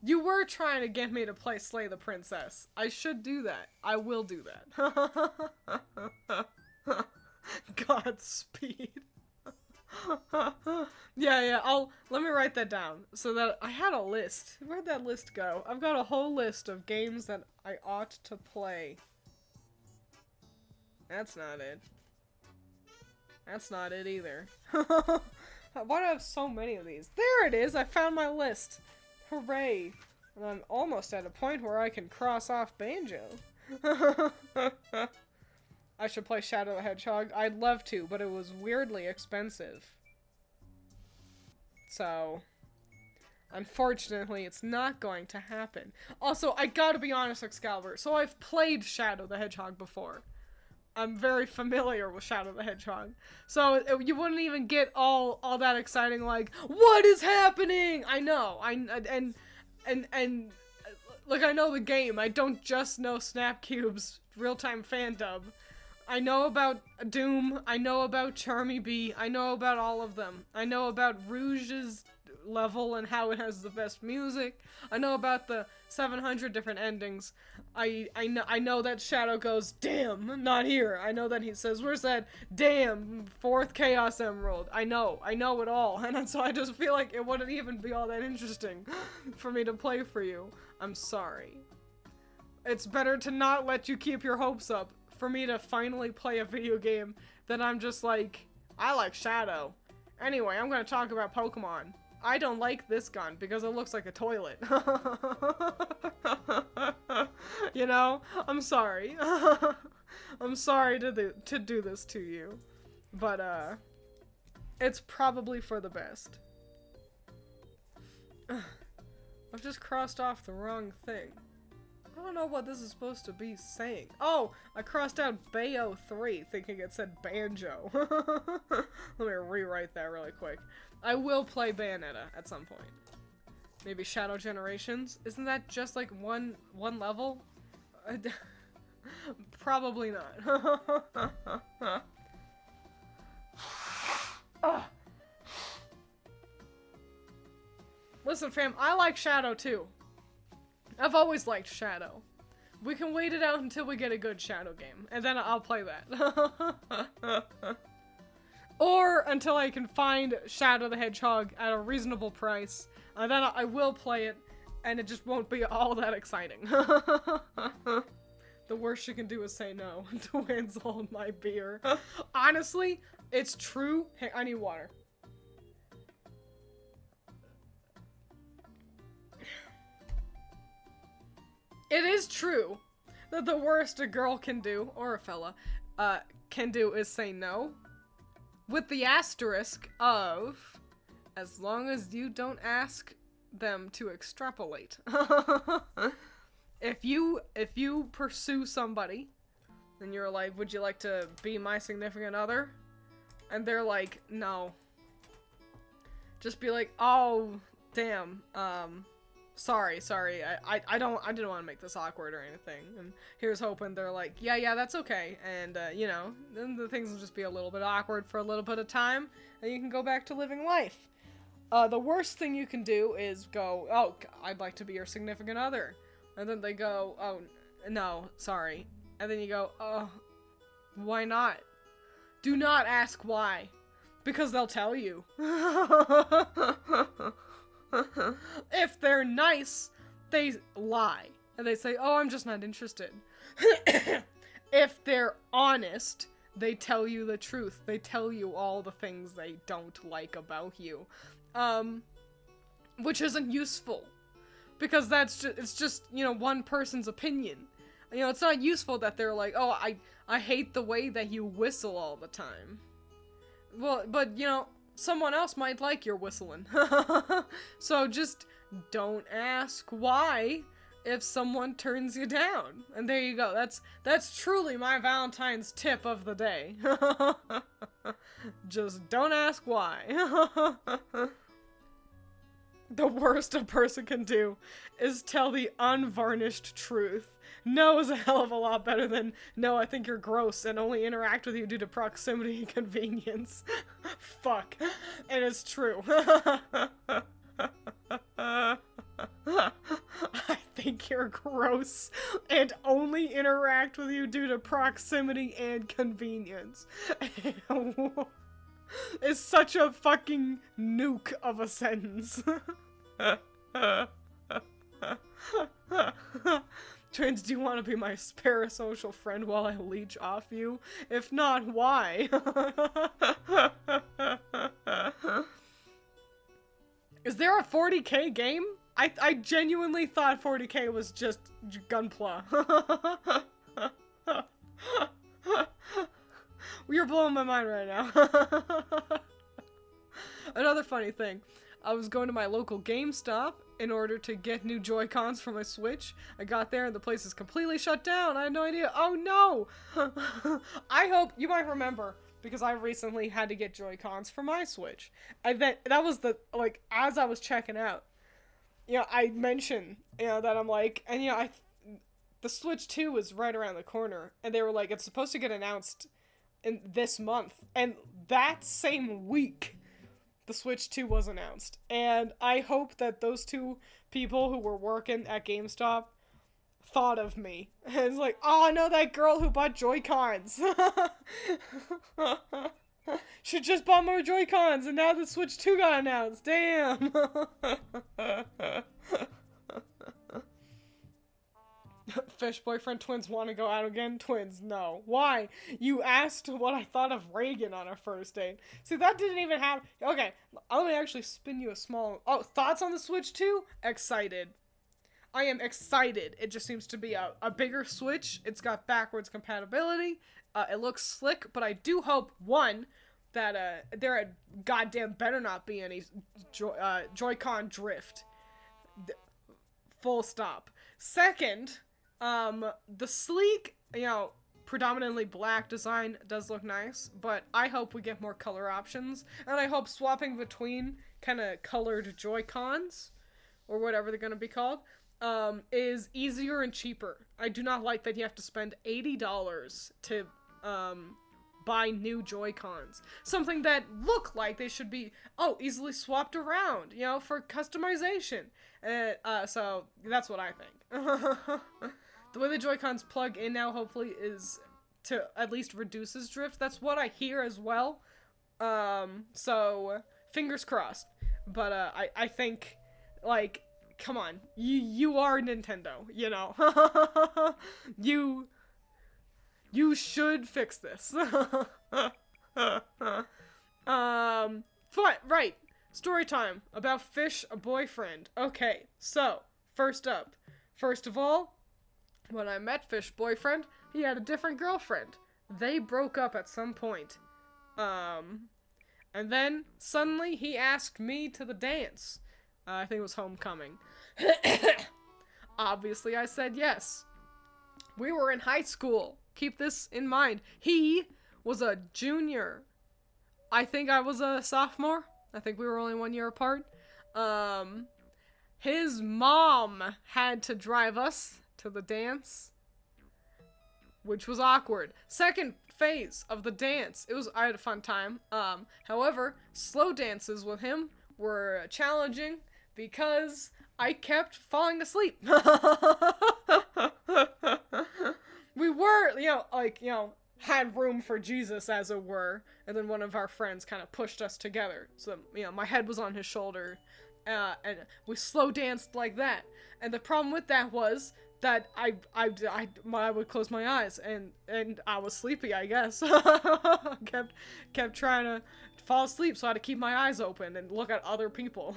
You were trying to get me to play Slay the Princess. I should do that. I will do that. Godspeed. Yeah, let me write that down, so that I had a list. Where'd that list go? I've got a whole list of games that I ought to play. That's not it. That's not it either. Why do I have so many of these? There it is! I found my list! Hooray! And I'm almost at a point where I can cross off Banjo. I should play Shadow the Hedgehog. I'd love to, but it was weirdly expensive. So, unfortunately, it's not going to happen. Also, I gotta be honest, Excalibur. So I've played Shadow the Hedgehog before. I'm very familiar with Shadow the Hedgehog. So you wouldn't even get all that exciting, like, what is happening? I know. And like, I know the game. I don't just know Snapcube's real-time fan dub. I know about Doom, I know about Charmy Bee, I know about all of them. I know about Rouge's level and how it has the best music. I know about the 700 different endings. I know that Shadow goes, damn, not here. I know that he says, where's that damn 4th Chaos Emerald? I know it all. And so I just feel like it wouldn't even be all that interesting for me to play for you. I'm sorry. It's better to not let you keep your hopes up for me to finally play a video game that I'm just like, I like Shadow. Anyway, I'm gonna talk about Pokemon. I don't like this gun because it looks like a toilet. You know? I'm sorry. I'm sorry to do this to you. But, it's probably for the best. I've just crossed off the wrong thing. I don't know what this is supposed to be saying. Oh, I crossed out Bayo 3 thinking it said Banjo. Let me rewrite that really quick. I will play Bayonetta at some point. Maybe Shadow Generations? Isn't that just like one level? Probably not. Listen, fam, I like Shadow too. I've always liked Shadow. We can wait it out until we get a good Shadow game, and then I'll play that. Or until I can find Shadow the Hedgehog at a reasonable price, and then I will play it, and it just won't be all that exciting. The worst you can do is say no. Twiins hold my beer. Honestly, it's true. Hey, I need water. It is true that the worst a girl can do, or a fella, can do is say no. With the asterisk of, as long as you don't ask them to extrapolate. If you pursue somebody, and you're like, would you like to be my significant other? And they're like, no. Just be like, oh, damn, sorry, I didn't want to make this awkward or anything, and here's hoping they're like, yeah, that's okay, and, you know, then the things will just be a little bit awkward for a little bit of time, and you can go back to living life. The worst thing you can do is go, oh, I'd like to be your significant other, and then they go, oh, no, sorry, and then you go, oh, why not? Do not ask why, because they'll tell you. If they're nice, they lie. And they say, oh, I'm just not interested. If they're honest, they tell you the truth. They tell you all the things they don't like about you. Which isn't useful. Because it's just, you know, one person's opinion. You know, it's not useful that they're like, oh, I hate the way that you whistle all the time. Well, but, you know, someone else might like your whistling. So just don't ask why if someone turns you down. And there you go. That's truly my Valentine's tip of the day. Just don't ask why. The worst a person can do is tell the unvarnished truth. No is a hell of a lot better than, no, I think you're gross and only interact with you due to proximity and convenience. Fuck. And it's true. I think you're gross and only interact with you due to proximity and convenience. It's such a fucking nuke of a sentence. Twiins, do you want to be my parasocial friend while I leech off you? If not, why? Is there a 40k game? I genuinely thought 40k was just Gunpla. You're blowing my mind right now. Another funny thing. I was going to my local GameStop in order to get new Joy-Cons for my Switch. I got there and the place is completely shut down. I had no idea. Oh no! I hope you might remember, because I recently had to get Joy-Cons for my Switch. And that was the, like, as I was checking out, you know, I mentioned, you know, that I'm like, and you know, the Switch 2 was right around the corner, and they were like, it's supposed to get announced in this month. And that same week, the Switch 2 was announced. And I hope that those two people who were working at GameStop thought of me. And it's like, oh, I know that girl who bought Joy-Cons. She just bought more Joy-Cons, and now the Switch 2 got announced. Damn. Fish boyfriend, Twiins want to go out again? Twiins, no. Why? You asked what I thought of Reagan on our first date. See, that didn't even happen. Okay, let me actually spin you a small... Oh, thoughts on the Switch 2? Excited. I am excited. It just seems to be a bigger Switch. It's got backwards compatibility. It looks slick, but I do hope, one, that there goddamn better not be any Joy-Con drift. Full stop. Second, the sleek, predominantly black design does look nice, but I hope we get more color options, and I hope swapping between kind of colored Joy-Cons, or whatever they're gonna be called, is easier and cheaper. I do not like that you have to spend $80 to, buy new Joy-Cons. Something that look like they should be, easily swapped around, for customization. So, that's what I think. The way the Joy-Cons plug in now, hopefully, is to at least reduces drift. That's what I hear as well. So, fingers crossed. But, I think, like, come on. You are Nintendo, You should fix this. Right. Story time about Fish, a boyfriend. Okay, so, first of all, when I met Fish boyfriend, he had a different girlfriend. They broke up at some point. And then, suddenly, he asked me to the dance. I think it was homecoming. Obviously, I said yes. We were in high school. Keep this in mind. He was a junior. I think I was a sophomore. I think we were only 1 year apart. His mom had to drive us to the dance, which was awkward. Second phase of the dance. I had a fun time. However, slow dances with him were challenging because I kept falling asleep. We were, had room for Jesus, as it were, and then one of our friends kind of pushed us together. So, my head was on his shoulder, and we slow danced like that. And the problem with that was that I would close my eyes, and I was sleepy, I guess. kept trying to fall asleep, so I had to keep my eyes open and look at other people.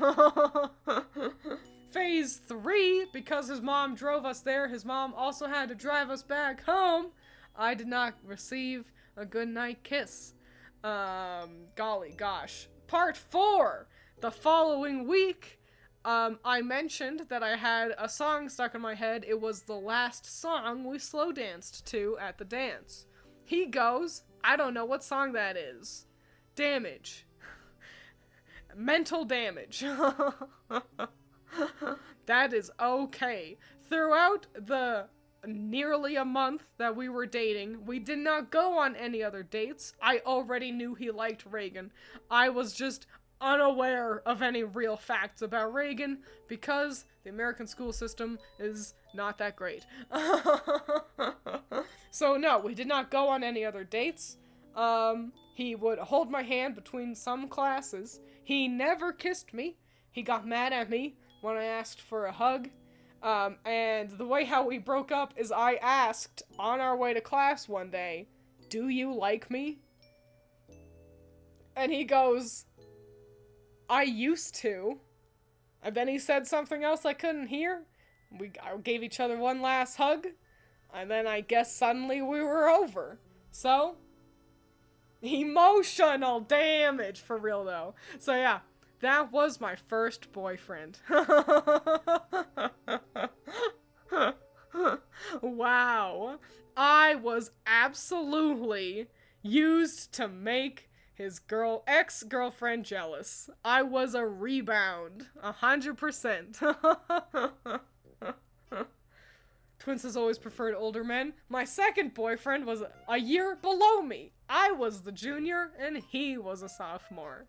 Phase 3, because his mom drove us there, his mom also had to drive us back home. I did not receive a goodnight kiss. Golly gosh. Part 4! The following week, I mentioned that I had a song stuck in my head. It was the last song we slow danced to at the dance. He goes, I don't know what song that is. Damage. Mental damage. That is okay. Throughout the nearly a month that we were dating, we did not go on any other dates. I already knew he liked Reagan. I was just unaware of any real facts about Reagan because the American school system is not that great. So no, we did not go on any other dates. He would hold my hand between some classes. He never kissed me. He got mad at me when I asked for a hug. And the way how we broke up is I asked on our way to class one day, "Do you like me?" And he goes, "I used to." And then he said something else I couldn't hear. I gave each other one last hug. And then I guess suddenly we were over. So, emotional damage for real though. So yeah. That was my first boyfriend. Wow. I was absolutely used to make his ex-girlfriend jealous. I was a rebound. 100%. Twiins has always preferred older men. My second boyfriend was a year below me. I was the junior and he was a sophomore.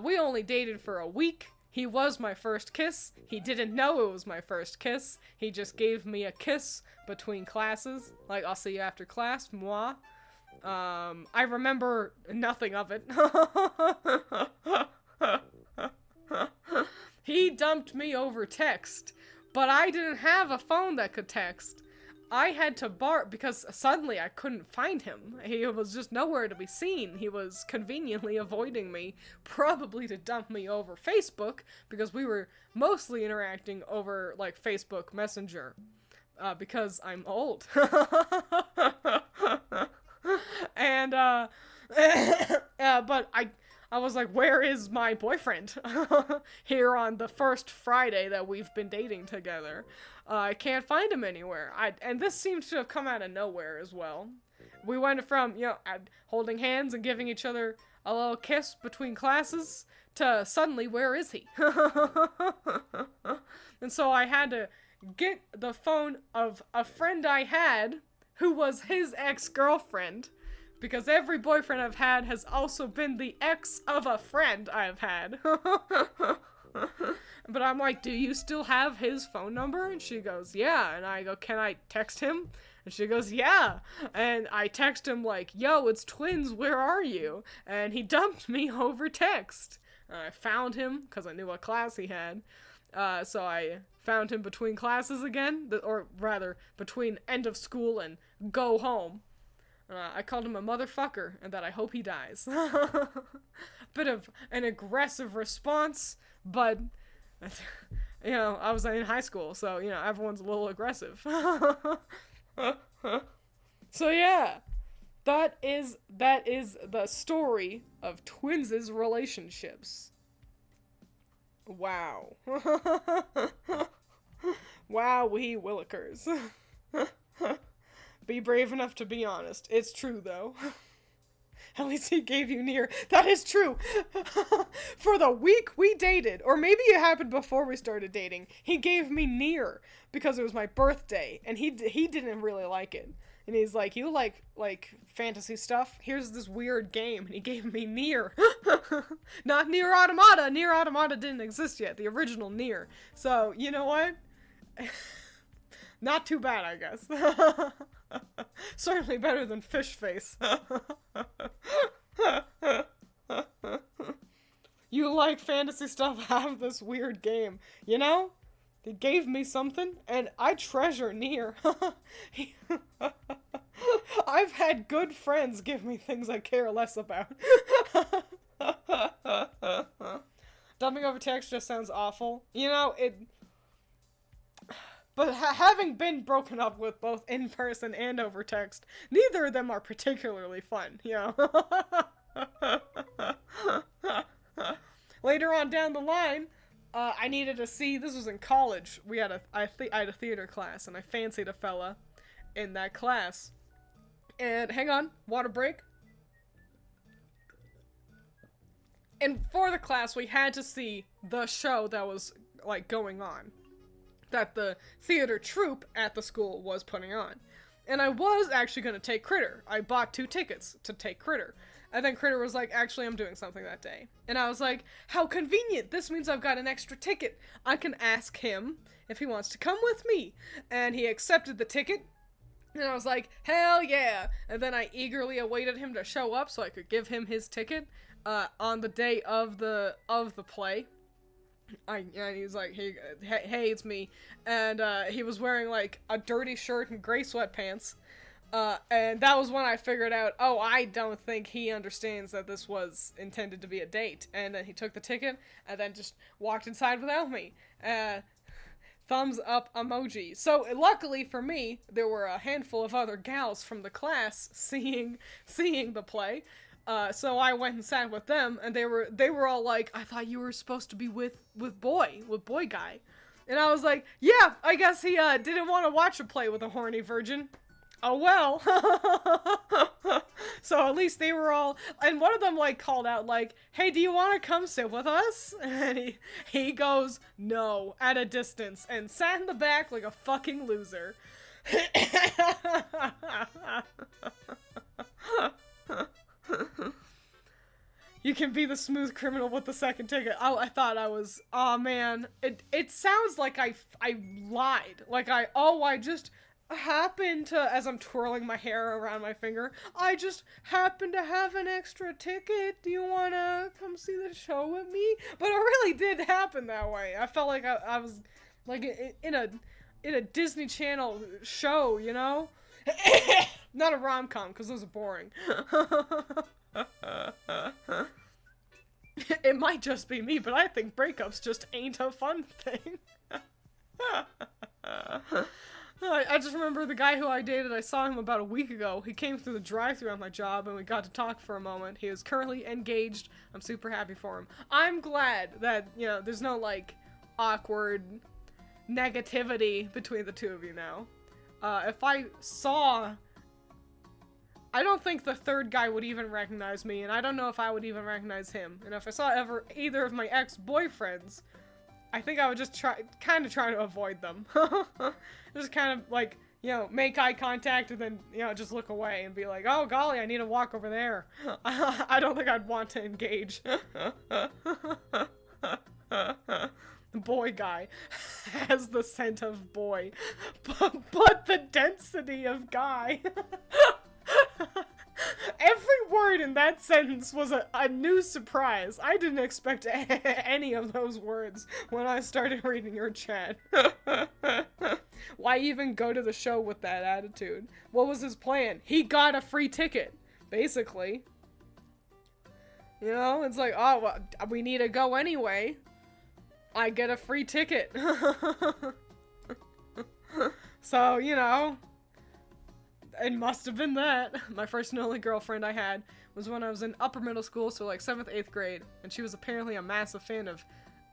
We only dated for a week. He was my first kiss. He didn't know it was my first kiss. He just gave me a kiss between classes. Like, I'll see you after class, moi. I remember nothing of it. He dumped me over text, but I didn't have a phone that could text. I had to because suddenly I couldn't find him. He was just nowhere to be seen. He was conveniently avoiding me, probably to dump me over Facebook, because we were mostly interacting over, like, Facebook Messenger. Because I'm old. And, but I was like, where is my boyfriend? Here on the first Friday that we've been dating together. I can't find him anywhere. And this seems to have come out of nowhere as well. We went from, holding hands and giving each other a little kiss between classes to suddenly, where is he? And so I had to get the phone of a friend I had who was his ex-girlfriend, because every boyfriend I've had has also been the ex of a friend I've had. But I'm like, do you still have his phone number? And she goes, yeah. And I go, can I text him? And she goes, yeah. And I text him like, yo, it's Twiins, where are you? And he dumped me over text. And I found him, because I knew what class he had. So I found him between classes again, or rather, between end of school and go home. I called him a motherfucker, and that I hope he dies. Bit of an aggressive response, but, I was in high school, so, everyone's a little aggressive. So yeah, that is the story of Twiins' relationships. Wow. Wow, we Willikers. Be brave enough to be honest. It's true, though. At least he gave you near. That is true. For the week we dated, or maybe it happened before we started dating, he gave me near because it was my birthday, and he didn't really like it. And he's like, you like fantasy stuff? Here's this weird game. And he gave me Nier. Not Nier Automata. Nier Automata didn't exist yet. The original Nier. So, you know what? Not too bad, I guess. Certainly better than Fish Face. You like fantasy stuff, have this weird game. You know? They gave me something, and I treasure Nier. I've had good friends give me things I care less about. Dumping over text just sounds awful. But having been broken up with both in person and over text, neither of them are particularly fun, Later on down the line, I needed to see, this was in college, I had a theater class, and I fancied a fella in that class. And, hang on, water break. And for the class, we had to see the show that was, going on. That the theater troupe at the school was putting on. And I was actually going to take Critter. I bought 2 tickets to take Critter. And then Critter was like, actually, I'm doing something that day. And I was like, how convenient. This means I've got an extra ticket. I can ask him if he wants to come with me. And he accepted the ticket. And I was like, hell yeah. And then I eagerly awaited him to show up so I could give him his ticket on the day of the play. And he's like, hey, it's me. And he was wearing a dirty shirt and gray sweatpants. And that was when I figured out, I don't think he understands that this was intended to be a date. And then he took the ticket and then just walked inside without me. Thumbs up emoji. So luckily for me, there were a handful of other gals from the class seeing the play. So I went and sat with them, and they were all like, I thought you were supposed to be with boy guy. And I was like, yeah, I guess he didn't want to watch a play with a horny virgin. Oh well. So at least they were all, and one of them called out hey, do you want to come sit with us? And he goes, no, at a distance, and sat in the back like a fucking loser. You can be the smooth criminal with the second ticket. I thought I was, oh man, it sounds like I lied. I just happened to, as I'm twirling my hair around my finger, I just happened to have an extra ticket. Do you want to come see the show with me? But it really did happen that way. I felt like I was in in a Disney Channel show, you know? Not a rom-com, because those are boring. It might just be me, but I think breakups just ain't a fun thing. I just remember the guy who I dated, I saw him about a week ago. He came through the drive-thru at my job, and we got to talk for a moment. He is currently engaged. I'm super happy for him. I'm glad that, you know, there's no, like, awkward negativity between the two of you now. If I saw... I don't think the third guy would even recognize me, and I don't know if I would even recognize him. And if I saw either of my ex-boyfriends, I think I would just try to avoid them. Just kind of, like, you know, make eye contact and then, you know, just look away and be like, oh, golly, I need to walk over there. I don't think I'd want to engage. The boy guy has the scent of boy, but the density of guy. Every word in that sentence was a new surprise. I didn't expect any of those words when I started reading your chat. Why even go to the show with that attitude? What was his plan? He got a free ticket, basically. You know, it's like, oh, well, we need to go anyway. I get a free ticket. So, you know, it must have been that. My first and only girlfriend I had was when I was in upper middle school, so like 7th, 8th grade, and she was apparently a massive fan of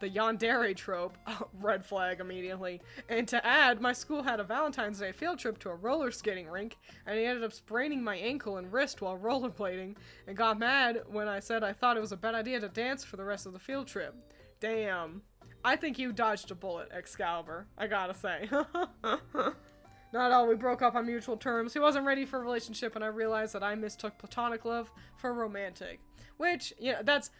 the yandere trope. Red flag immediately. And to add, my school had a Valentine's Day field trip to a roller skating rink, and he ended up spraining my ankle and wrist while rollerblading, and got mad when I said I thought it was a bad idea to dance for the rest of the field trip. Damn. I think you dodged a bullet, Excalibur. I gotta say. Not all, we broke up on mutual terms. He wasn't ready for a relationship, and I realized that I mistook platonic love for romantic. Which, you know, that's,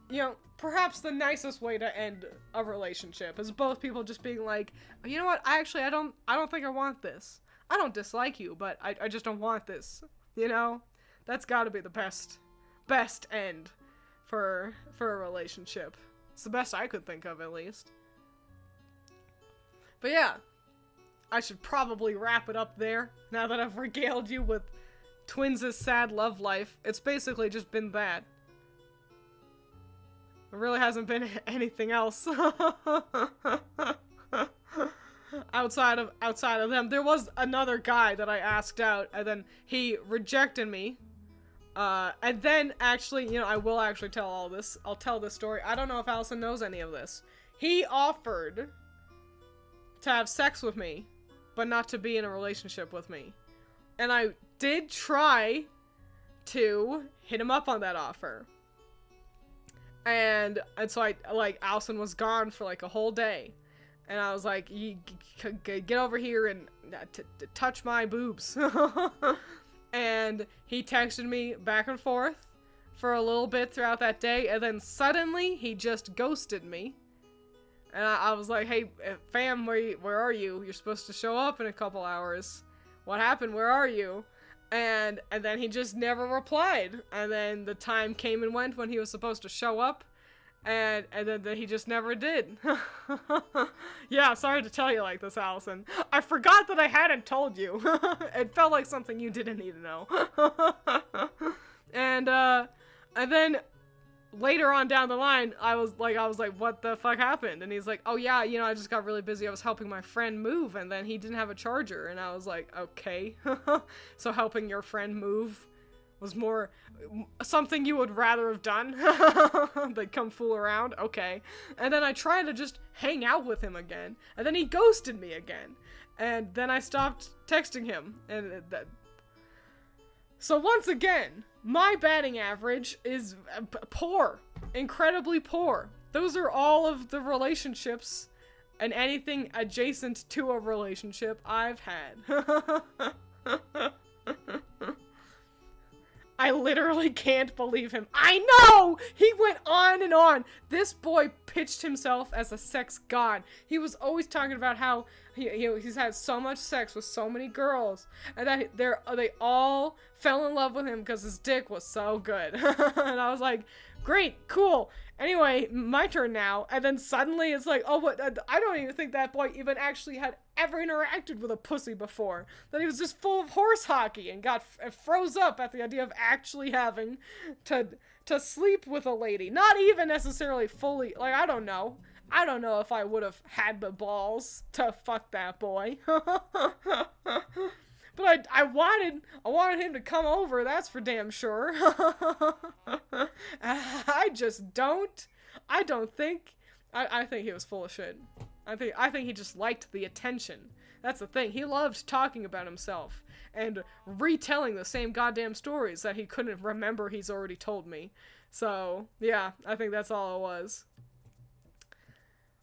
you know, perhaps the nicest way to end a relationship, is both people just being like, you know what, I don't think I want this. I don't dislike you, but I just don't want this. You know? That's gotta be the best end for a relationship. It's the best I could think of, at least. But yeah. I should probably wrap it up there, now that I've regaled you with Twiins' sad love life. It's basically just been that. There really hasn't been anything else. outside of them. There was another guy that I asked out, and then he rejected me. And then, actually, you know, I will actually tell all this. I'll tell this story. I don't know if Allison knows any of this. He offered to have sex with me, but not to be in a relationship with me. And I did try to hit him up on that offer. And so Allison was gone for like a whole day. And I was like, you get over here and touch my boobs. And he texted me back and forth for a little bit throughout that day. And then suddenly he just ghosted me. And I was like, hey, fam, where are you? You're supposed to show up in a couple hours. What happened? Where are you? And then he just never replied. And then the time came and went when he was supposed to show up. And then he just never did. Yeah, sorry to tell you like this, Allison. I forgot that I hadn't told you. It felt like something you didn't need to know. And then later on down the line, I was like, what the fuck happened? And he's like, oh yeah, you know, I just got really busy. I was helping my friend move, and then he didn't have a charger. And I was like, okay. So helping your friend move was more something you would rather have done than come fool around. Okay. And then I tried to just hang out with him again, and then he ghosted me again. And then I stopped texting him, and so once again, my batting average is poor. Incredibly poor. Those are all of the relationships and anything adjacent to a relationship I've had. I literally can't believe him. I know! He went on and on. This boy pitched himself as a sex god. He was always talking about how he's had so much sex with so many girls, and that they all fell in love with him because his dick was so good. And I was like, great, cool. Anyway, my turn now, and then suddenly it's like, oh, what? I don't even think that boy even actually had ever interacted with a pussy before. That he was just full of horse hockey and froze up at the idea of actually having to sleep with a lady. Not even necessarily fully, like, I don't know. I don't know if I would have had the balls to fuck that boy. But I wanted him to come over, that's for damn sure. I just don't. I don't think. I think he was full of shit. I think he just liked the attention. That's the thing. He loved talking about himself and retelling the same goddamn stories that he couldn't remember he's already told me. So, yeah, I think that's all it was.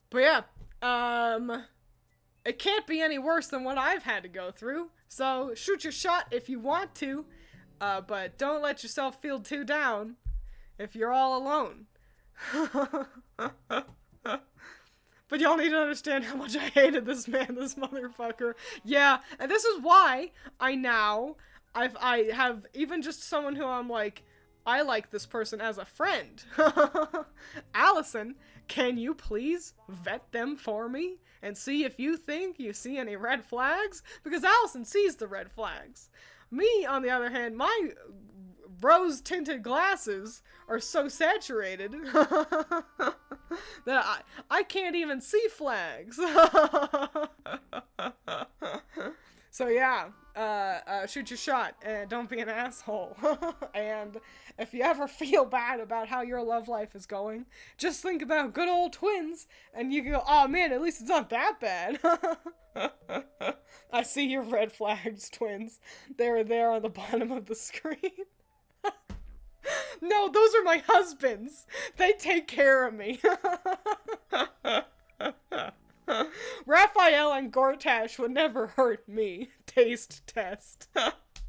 But yeah, it can't be any worse than what I've had to go through. So shoot your shot if you want to, but don't let yourself feel too down if you're all alone. But y'all need to understand how much I hated this man, this motherfucker. Yeah, and this is why I have even just someone who I'm like, I like this person as a friend. Allison, can you please vet them for me and see if you think you see any red flags? Because Allison sees the red flags. Me, on the other hand, my rose-tinted glasses are so saturated that I can't even see flags. So yeah, shoot your shot and don't be an asshole. And if you ever feel bad about how your love life is going, just think about good old Twiins and you go, oh man, at least it's not that bad. I see your red flags, Twiins. They're there on the bottom of the screen. No, those are my husbands. They take care of me. Raphael and Gortash would never hurt me. Taste test.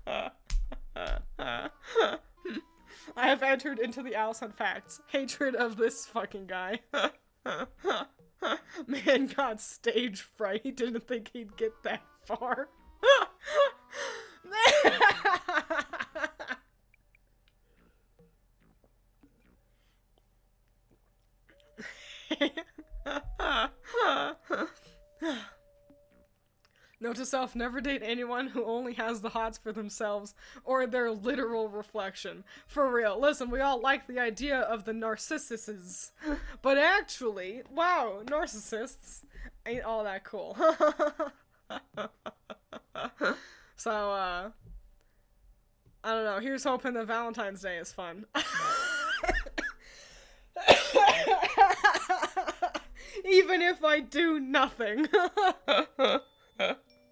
I have entered into the Allison facts. Hatred of this fucking guy. Man got stage fright. He didn't think he'd get that far. Note to self, never date anyone who only has the hots for themselves or their literal reflection. For real. Listen, we all like the idea of the narcissuses. But actually, wow, narcissists ain't all that cool. So, I don't know. Here's hoping that Valentine's Day is fun. Even if I do nothing.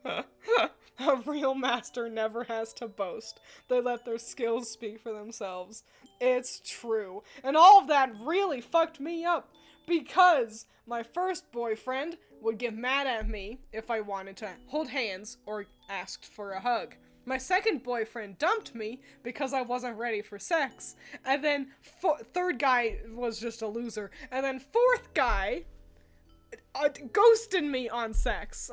A real master never has to boast. They let their skills speak for themselves. It's true. And all of that really fucked me up because my first boyfriend would get mad at me if I wanted to hold hands or asked for a hug. My second boyfriend dumped me because I wasn't ready for sex. And then third guy was just a loser. And then fourth guy ghosted me on sex.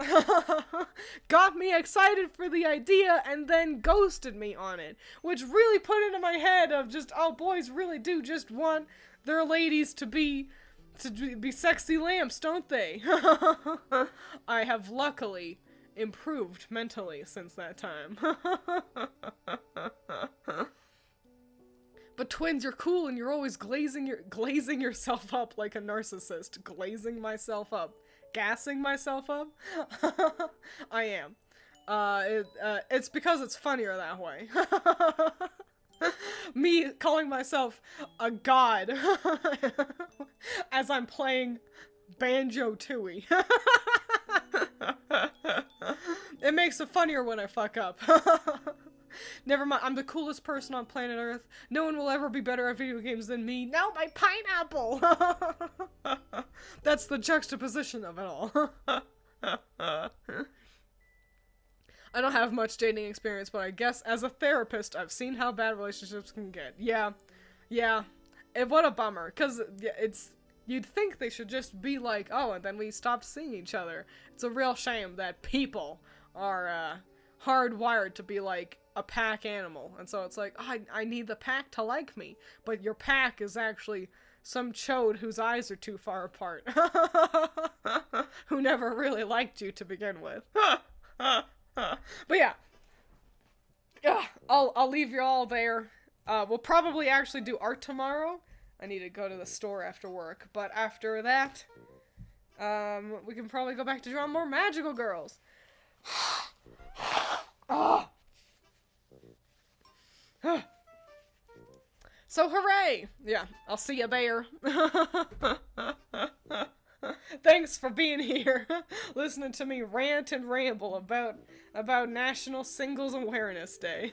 Got me excited for the idea and then ghosted me on it. Which really put into my head of just, oh, boys really do just want their ladies to be sexy lamps, don't they? I have luckily improved mentally since that time. But Twiins, you're cool and you're always glazing yourself up like a narcissist. Glazing myself up. Gassing myself up? I am. It's because it's funnier that way. Me calling myself a god as I'm playing Banjo-Tooie. It makes it funnier when I fuck up. Never mind, I'm the coolest person on planet Earth. No one will ever be better at video games than me. Now my pineapple! That's the juxtaposition of it all. I don't have much dating experience, but I guess as a therapist, I've seen how bad relationships can get. Yeah. What a bummer, because you'd think they should just be like, oh, and then we stopped seeing each other. It's a real shame that people are, hardwired to be like a pack animal, and so it's like, oh, I need the pack to like me, but your pack is actually some chode whose eyes are too far apart. Who never really liked you to begin with. But yeah. I'll leave you all there. We'll probably actually do art tomorrow. I need to go to the store after work. But after that, we can probably go back to drawing more magical girls. So hooray! Yeah, I'll see you there. Thanks for being here, listening to me rant and ramble about National Singles Awareness Day.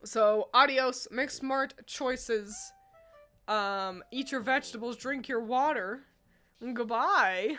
So, adios, make smart choices, eat your vegetables, drink your water, and goodbye.